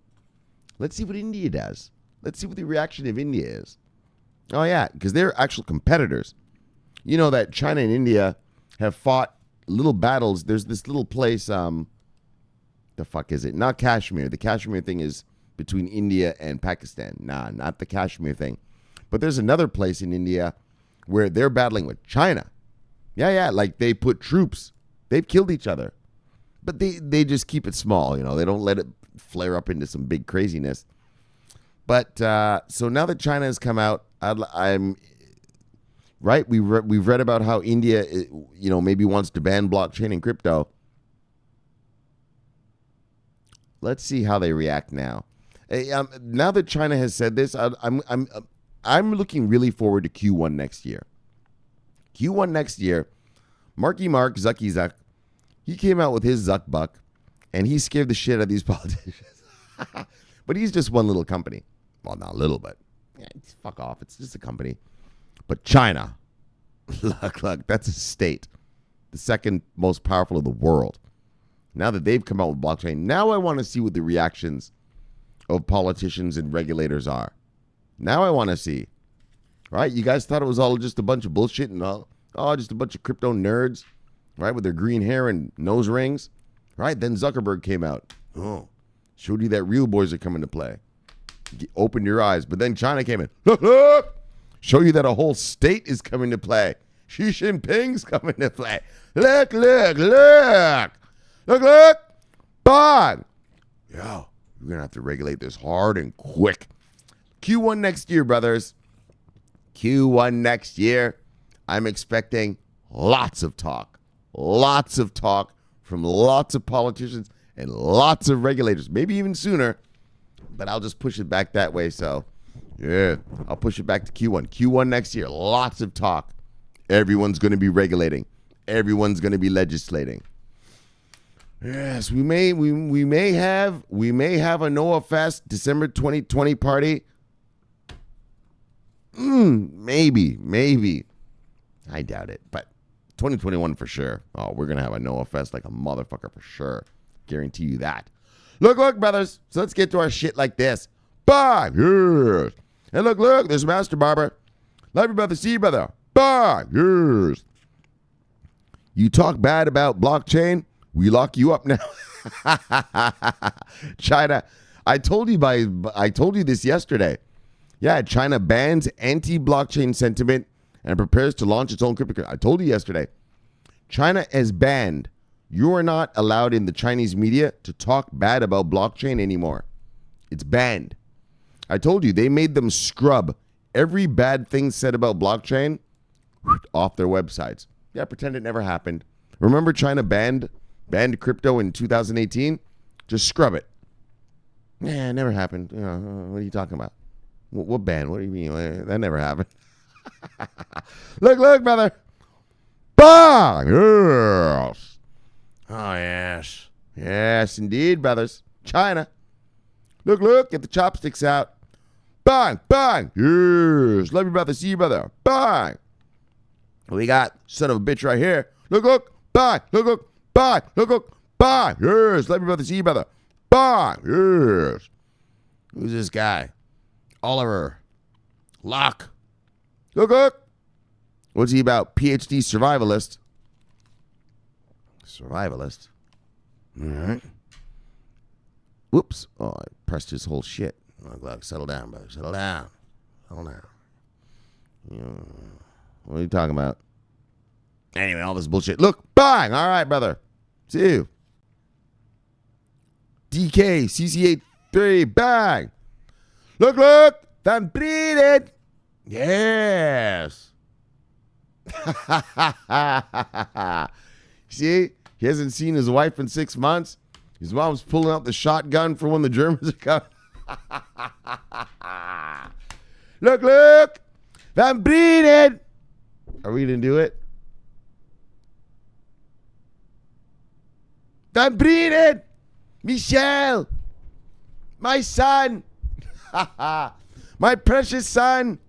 Let's see what India does. Let's see what the reaction of India is. Oh yeah, because they're actual competitors. You know that China and India have fought little battles. There's this little place. The fuck is it? Not Kashmir. The Kashmir thing is between India and Pakistan. Nah, not the Kashmir thing. But there's another place in India where they're battling with China. Yeah, like they put troops. They've killed each other. But they just keep it small, you know. They don't let it flare up into some big craziness. But so now that China has come out, I'm right. We've read about how India, you know, maybe wants to ban blockchain and crypto. Let's see how they react now. Now that China has said this, I'm looking really forward to Q1 next year. Q1 next year, Marky Mark, Zucky Zuck, he came out with his Zuck Buck, and he scared the shit out of these politicians. But he's just one little company. Well, not little, but yeah, fuck off. It's just a company. But China, look, that's a state, the second most powerful of the world. Now that they've come out with blockchain, now I want to see what the reactions of politicians and regulators are. Now I want to see. Right? You guys thought it was all just a bunch of bullshit and all, just a bunch of crypto nerds, right, with their green hair and nose rings. Right? Then Zuckerberg came out. Oh, showed you that real boys are coming to play. Opened your eyes. But then China came in. Look. Show you that a whole state is coming to play. Xi Jinping's coming to play. Look. Bang. Yo, we're going to have to regulate this hard and quick. Q1 next year, brothers. Q1 next year. I'm expecting lots of talk. Lots of talk from lots of politicians and lots of regulators. Maybe even sooner. But I'll just push it back that way. So, yeah, I'll push it back to Q1. Q1 next year. Lots of talk. Everyone's going to be regulating. Everyone's going to be legislating. Yes, we may have a Noah Fest December 2020 party. Maybe. I doubt it, but 2021 for sure. Oh, we're going to have a Noah Fest like a motherfucker for sure. Guarantee you that. Look, brothers. So let's get to our shit like this. Bye. Yes. And look, there's Master Barber. Love you, brother. See you, brother. Bye. Yes. You talk bad about blockchain, we lock you up now. China, I told you this yesterday. Yeah, China bans anti-blockchain sentiment and prepares to launch its own cryptocurrency. I told you yesterday. China has banned. You are not allowed in the Chinese media to talk bad about blockchain anymore. It's banned. I told you they made them scrub every bad thing said about blockchain off their websites. Yeah, pretend it never happened. Remember China banned crypto in 2018? Just scrub it. Yeah, it never happened. What are you talking about? What ban? What do you mean? That never happened. Look, brother. Bang! Yes. Oh, yes. Yes, indeed, brothers. China. Look, get the chopsticks out. Bang! Yes. Love you, brother. See you, brother. Bang! We got son of a bitch right here. Look. Bang! Look. Bang! Bang! Yes. Love you, brother. See you, brother. Bang! Yes. Who's this guy? Oliver Locke. Look. What's he about? PhD survivalist. All right. Whoops. Oh, I pressed his whole shit. Look, settle down, brother. Settle down. Settle down. What are you talking about? Anyway, all this bullshit. Look, bang. All right, brother. See you. DK, CC83, bang. Look. I'm breathing. Yes. See, he hasn't seen his wife in 6 months. His mom's pulling out the shotgun for when the Germans are coming. Look. I'm breathing. Are we going to do it? I'm breathing. Michelle. My son. My precious son.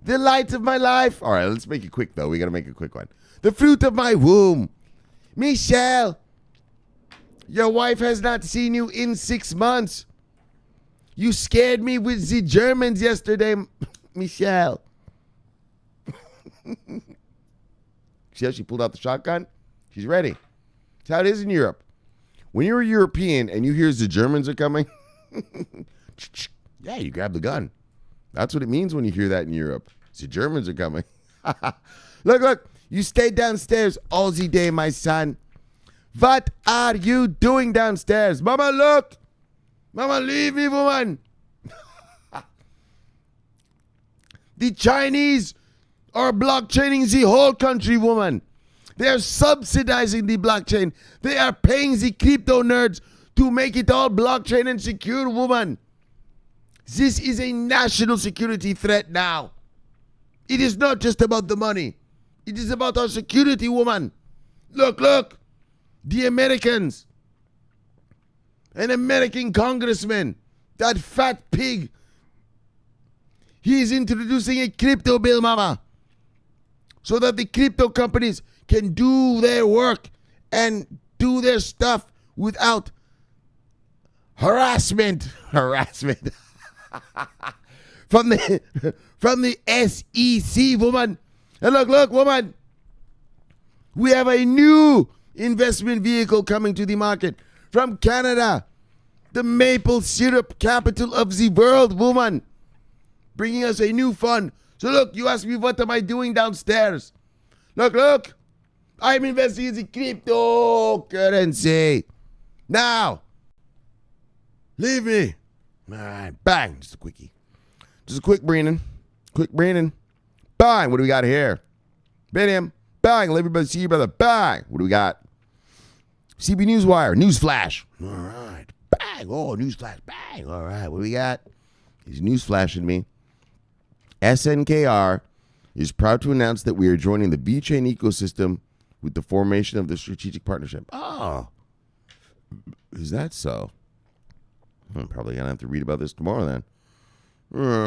The light of my life. All right, let's make it quick, though. We got to make a quick one. The fruit of my womb. Michelle. Your wife has not seen you in 6 months. You scared me with the Germans yesterday, Michelle. See how she pulled out the shotgun? She's ready. That's how it is in Europe. When you're a European and you hear the Germans are coming, yeah, you grab the gun. That's what it means when you hear that in Europe. The Germans are coming. Look. You stay downstairs all the day, my son. What are you doing downstairs? Mama, look. Mama, leave me, woman. The Chinese are blockchaining the whole country, woman. They are subsidizing the blockchain. They are paying the crypto nerds to make it all blockchain and secure, woman. This is a national security threat now. It is not just about the money. It is about our security, woman. Look. The Americans. An American congressman. That fat pig. He is introducing a crypto bill, mama. So that the crypto companies can do their work and do their stuff without harassment. From the SEC, woman. And look, woman. We have a new investment vehicle coming to the market from Canada. The maple syrup capital of the world, woman. Bringing us a new fund. So look, you ask me what am I doing downstairs. Look. I'm investing in the cryptocurrency. Now. Leave me. All right, bang. Just a quickie. Just a quick Brandon. Bang. What do we got here? Bam. Bang. Let everybody see you, brother. Bang. What do we got? CB Newswire. Newsflash. All right. Bang. Oh, newsflash. Bang. All right. What do we got? He's newsflashing me. SNKR is proud to announce that we are joining the VeChain ecosystem with the formation of the strategic partnership. Oh. Is that so? I'm probably going to have to read about this tomorrow then.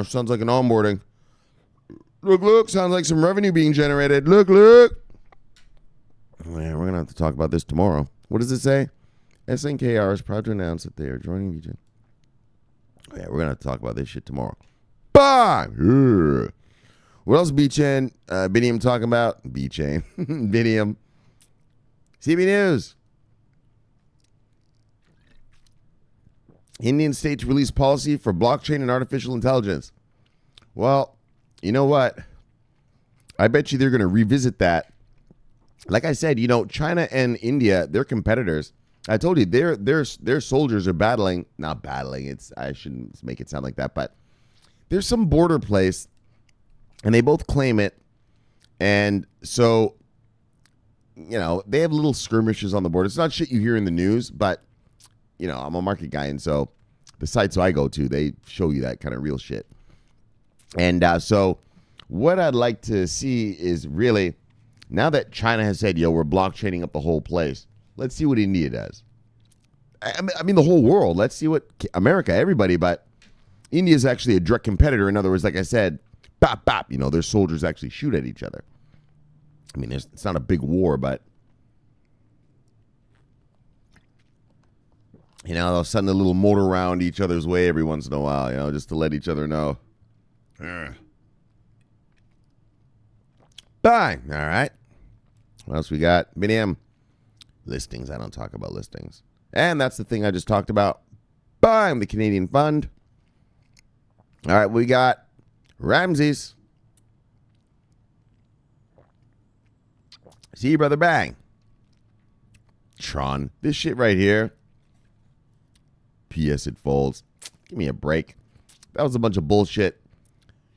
Sounds like an onboarding. Look. Sounds like some revenue being generated. Look. Oh, yeah, we're going to have to talk about this tomorrow. What does it say? SNKR is proud to announce that they are joining VeChain. Oh, yeah, we're going to have to talk about this shit tomorrow. Bang! What else VeChain? Binium talking about? VeChain. Binium. CB News. Indian states release policy for blockchain and artificial intelligence. Well, you know what? I bet you they're going to revisit that. Like I said, China and India, they're competitors. I told you their soldiers are battling. Not battling. I shouldn't make it sound like that, but there's some border place, and they both claim it. And so, they have little skirmishes on the border. It's not shit you hear in the news, but I'm a market guy, and so the sites I go to, they show you that kind of real shit. And so what I'd like to see is really, now that China has said, we're blockchaining up the whole place, let's see what India does. I mean, the whole world. Let's see what America, everybody, but India is actually a direct competitor. In other words, like I said, bop, bop, their soldiers actually shoot at each other. I mean, it's not a big war, but they'll send a little motor around each other's way every once in a while, just to let each other know. Bang. All right. What else we got? Binium. Listings. I don't talk about listings. And that's the thing I just talked about. Bang, the Canadian fund. All right, we got Ramses. See you, brother. Bang. Tron. This shit right here. P.S. It folds. Give me a break. That was a bunch of bullshit.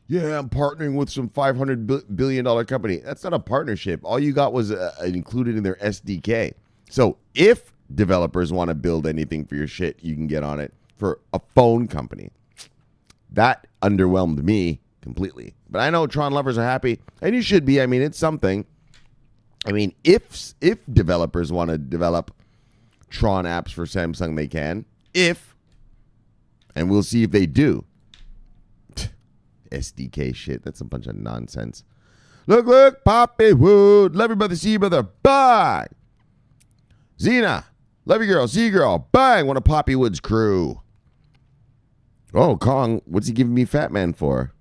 Yeah, I'm partnering with some $500 billion company. That's not a partnership. All you got was included in their SDK. So if developers want to build anything for your shit, you can get on it for a phone company. That underwhelmed me completely. But I know Tron lovers are happy, and you should be. I mean, it's something. I mean, if developers want to develop Tron apps for Samsung, they can. And we'll see if they do. SDK shit. That's a bunch of nonsense. Look, Poppy Wood. Love your brother, see you, brother. Bye. Xena. Love you, girl. See you, girl. Bang. One of Poppy Wood's crew. Oh, Kong. What's he giving me Fat Man for?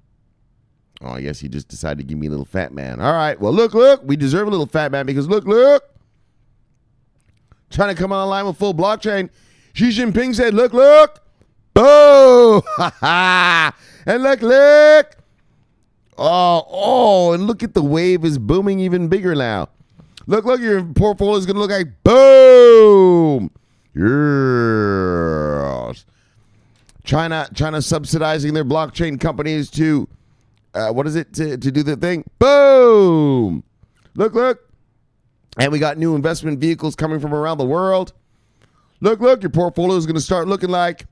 Oh, I guess he just decided to give me a little Fat Man. All right. Well, look. We deserve a little Fat Man because look. Trying to come online with full blockchain. Xi Jinping said, look. Boom. Ha ha. And look. Oh, and look at the wave is booming even bigger now. Look, your portfolio is going to look like boom. Yes. China subsidizing their blockchain companies to, to do the thing. Boom. Look. And we got new investment vehicles coming from around the world. Look, your portfolio is going to start looking like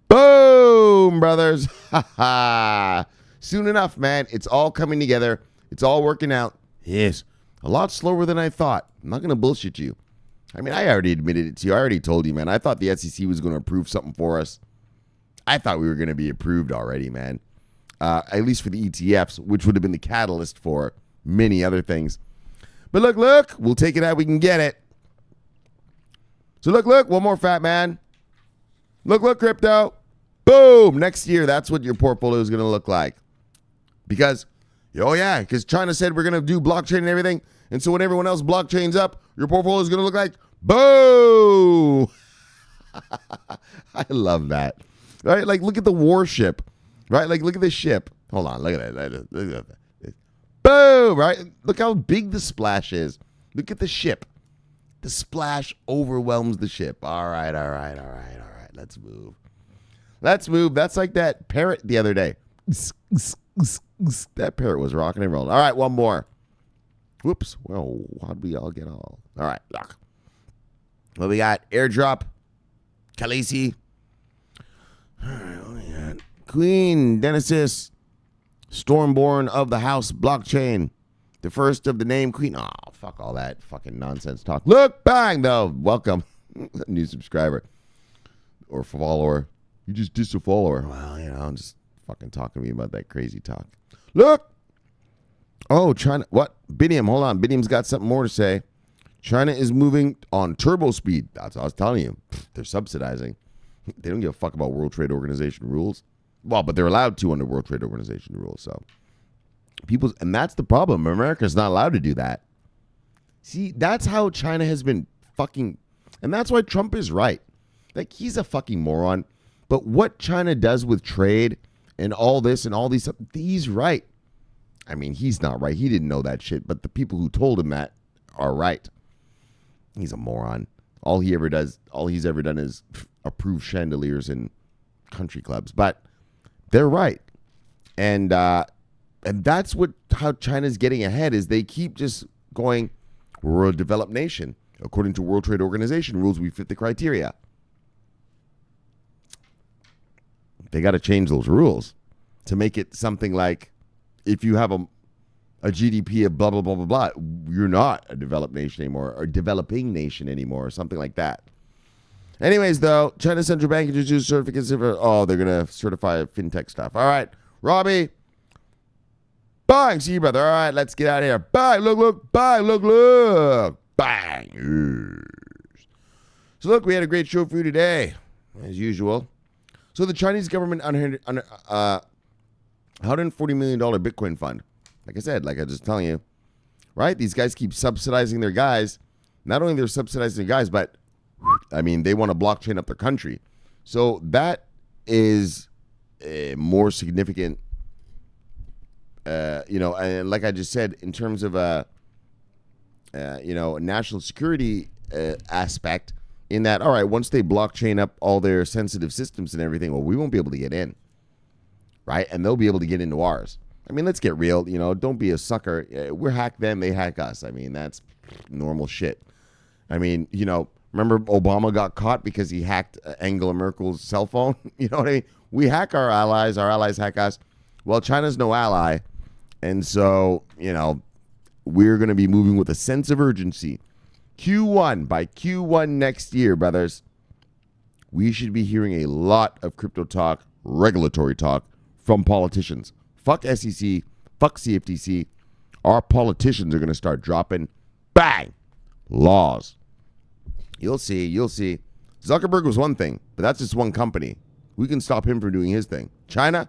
boom, brothers. Ha ha. Soon enough, man. It's all coming together. It's all working out. Yes. A lot slower than I thought. I'm not going to bullshit you. I mean, I already admitted it to you. I already told you, man. I thought the SEC was going to approve something for us. I thought we were going to be approved already, man. At least for the ETFs, which would have been the catalyst for many other things. But look. We'll take it out. We can get it. So look. One more Fat Man. Look, crypto. Boom. Next year, that's what your portfolio is going to look like. Because China said we're going to do blockchain and everything. And so when everyone else blockchains up, your portfolio is going to look like boom. I love that. Right? Like, look at the warship. Right? Like, look at the ship. Hold on. Look at that. Look at that. Boom. Right? Look how big the splash is. Look at the ship. The splash overwhelms the ship. All right. Let's move. That's like that parrot the other day. That parrot was rocking and rolling. All right, one more. Whoops. Well, how'd we all get all? All right, look. Well, we got airdrop, Khaleesi. All right, what we got? Queen Genesis, Stormborn of the House blockchain. The first of the name Queen. Oh, fuck all that fucking nonsense talk. Look, bang, though. Welcome. New subscriber or follower. You just dissed a follower. Well, just fucking talking to me about that crazy talk. Look. Oh, China. What? Biniam, hold on. Biniam's got something more to say. China is moving on turbo speed. That's what I was telling you. They're subsidizing. They don't give a fuck about World Trade Organization rules. Well, but they're allowed to under World Trade Organization rules. So and that's the problem. America's not allowed to do that. See, that's how China has been fucking, and that's why Trump is right. Like, he's a fucking moron. But what China does with trade and all this and all these stuff, he's right. I mean, he's not right. He didn't know that shit, but the people who told him that are right. He's a moron. All he's ever done is approve chandeliers in country clubs. But they're right. And that's how China's getting ahead, is they keep just going, we're a developed nation. According to World Trade Organization rules, we fit the criteria. They got to change those rules to make it something like, if you have a GDP of blah, blah, blah, blah, blah, you're not a developed nation anymore, or developing nation anymore, or something like that. Anyways, though, China Central Bank introduced certificates of, they're going to certify fintech stuff. All right, Robbie. Bang, see you, brother. All right, let's get out of here. Bang, look. Bang, look. Bang. Yes. So, look, we had a great show for you today, as usual. So, the Chinese government $140 million Bitcoin fund. Like I said, like I was just telling you, right? These guys keep subsidizing their guys. Not only they're subsidizing their guys, but, I mean, they want to blockchain up their country. So that is a more significant, and like I just said, in terms of a national security aspect, in that, all right, once they blockchain up all their sensitive systems and everything, well, we won't be able to get in, right? And they'll be able to get into ours. I mean, let's get real. Don't be a sucker. We're hack them, they hack us. I mean, that's normal shit. I mean, remember Obama got caught because he hacked Angela Merkel's cell phone? You know what I mean? We hack our allies hack us. Well, China's no ally. And so, we're going to be moving with a sense of urgency. By Q1 next year, brothers, we should be hearing a lot of crypto talk, regulatory talk from politicians. Fuck SEC, fuck CFTC. Our politicians are going to start dropping, bang, laws. You'll see. Zuckerberg was one thing, but that's just one company. We can stop him from doing his thing. China,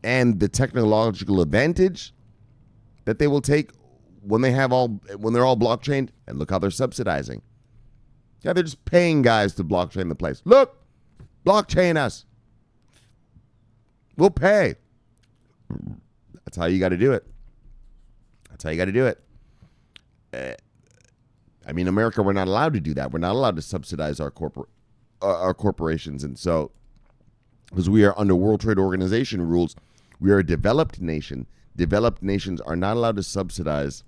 and the technological advantage that they will take when they're all blockchained, and look how they're subsidizing. Yeah, they're just paying guys to blockchain the place. Look, blockchain us. We'll pay. That's how you got to do it. I mean, America, we're not allowed to do that. We're not allowed to subsidize our corporations. And so, because we are under World Trade Organization rules, we are a developed nation. Developed nations are not allowed to subsidize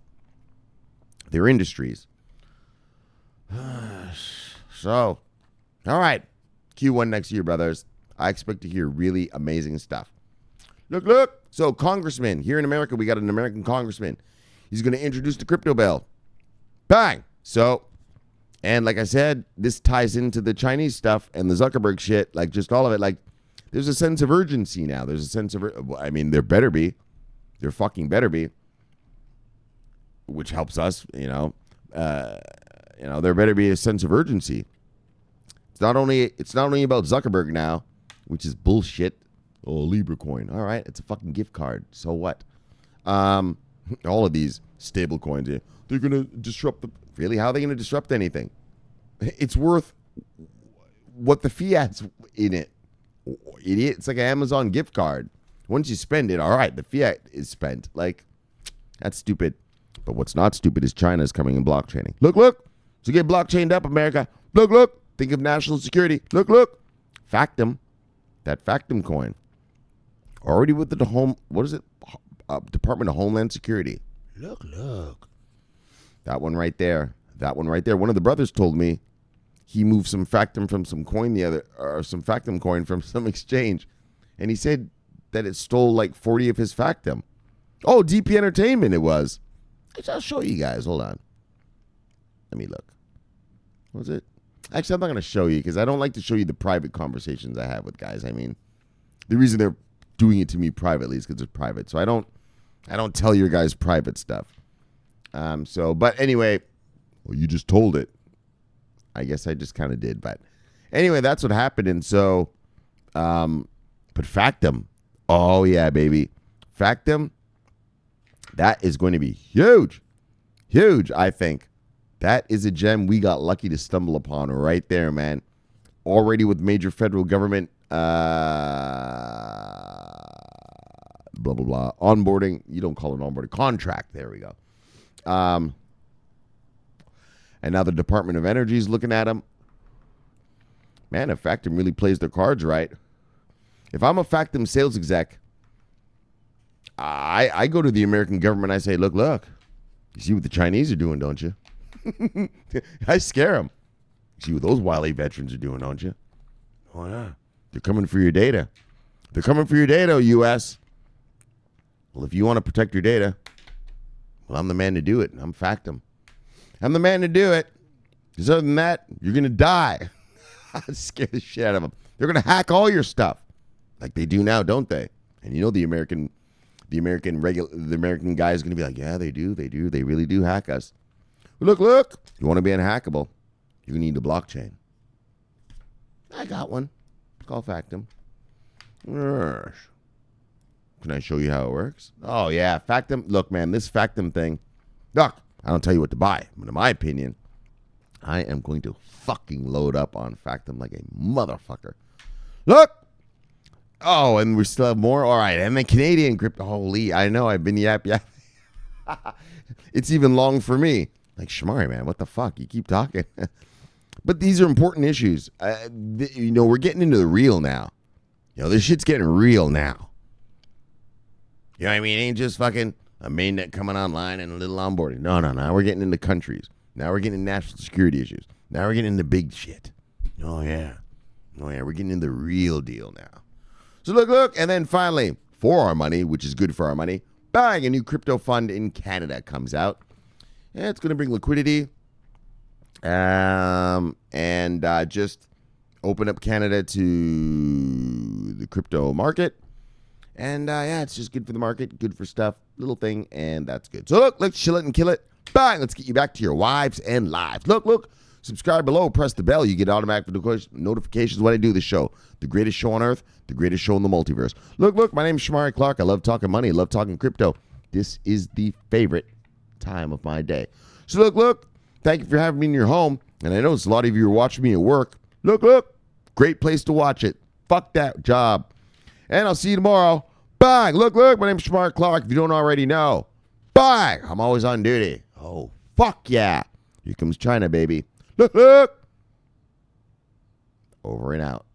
their industries. So, all right. Q1 next year, brothers. I expect to hear really amazing stuff. Look. So, Congressman, here in America, we got an American congressman. He's going to introduce the crypto bill. Bang. So, and like I said, this ties into the Chinese stuff and the Zuckerberg shit, like just all of it. Like, there's a sense of urgency now. There's a sense of, there better be. There fucking better be. Which helps us, there better be a sense of urgency. It's not only about Zuckerberg now, which is bullshit. Oh, Libra coin. All right, it's a fucking gift card. So what? All of these stable coins, they're going to disrupt really? How are they going to disrupt anything? It's worth what the fiat's in it. Idiot. It's like an Amazon gift card. Once you spend it, all right, the fiat is spent. Like, that's stupid. But what's not stupid is China's coming and blockchaining. Look. So get blockchained up, America. Look. Think of national security. Look. Factum. That Factum coin. Already with the Department of Homeland Security. Look. That one right there. One of the brothers told me he moved some Factum from some coin some Factum coin from some exchange. And he said that it stole like 40 of his Factum. Oh, DP Entertainment it was. I'll show you guys. Hold on. Let me look. What was it? Actually, I'm not going to show you because I don't like to show you the private conversations I have with guys. I mean, the reason they're doing it to me privately is because it's private. So I don't tell your guys private stuff. But anyway, well, you just told it. I guess I just kind of did. But anyway, that's what happened. And so, but Factum. Oh, yeah, baby. Factum. That is going to be huge. Huge, I think. That is a gem we got lucky to stumble upon right there, man. Already with major federal government blah, blah, blah. Onboarding. You don't call it onboarding. Contract. There we go. And now the Department of Energy is looking at them. Man, if Factum really plays their cards right. If I'm a Factum sales exec, I go to the American government. I say, look. You see what the Chinese are doing, don't you? I scare them. You see what those wily veterans are doing, don't you? Oh, yeah. They're coming for your data. They're coming for your data, U.S. Well, if you want to protect your data, well, I'm the man to do it. I'm Factum. I'm the man to do it. Because other than that, you're going to die. I scare the shit out of them. They're going to hack all your stuff. Like they do now, don't they? And you know the American guy is going to be like, yeah, they do. They really do hack us. Look. You want to be unhackable, you need a blockchain. I got one. It's called Factum. Can I show you how it works? Oh, yeah. Factum. Look, man, this Factum thing. Look, I don't tell you what to buy. But in my opinion, I am going to fucking load up on Factum like a motherfucker. Look! Oh, and we still have more? All right, and the Canadian crypto. Holy, I know, I've been yapping. It's even long for me. Like, Shomari, man, what the fuck? You keep talking. But these are important issues. We're getting into the real now. This shit's getting real now. You know what I mean? It ain't just fucking a mainnet coming online and a little onboarding. No. We're getting into countries. Now we're getting into national security issues. Now we're getting into big shit. Oh, yeah. We're getting into the real deal now. So look. And then finally, for our money, which is good for our money, bang, a new crypto fund in Canada comes out. Yeah, it's going to bring liquidity and just open up Canada to the crypto market. And it's just good for the market, good for stuff, little thing, and that's good. So look, let's chill it and kill it. Bang, let's get you back to your wives and lives. Look, subscribe below, press the bell. You get automatic notifications when I do the show. The greatest show on earth, the greatest show in the multiverse. Look, my name is Shomari Clarke. I love talking money, I love talking crypto. This is the favorite time of my day. So look, thank you for having me in your home. And I know a lot of you are watching me at work. Look, great place to watch it. Fuck that job. And I'll see you tomorrow. Bang! Look, my name's Shomari Clarke. If you don't already know. Bang! I'm always on duty. Oh, fuck yeah. Here comes China, baby. Look. Over and out.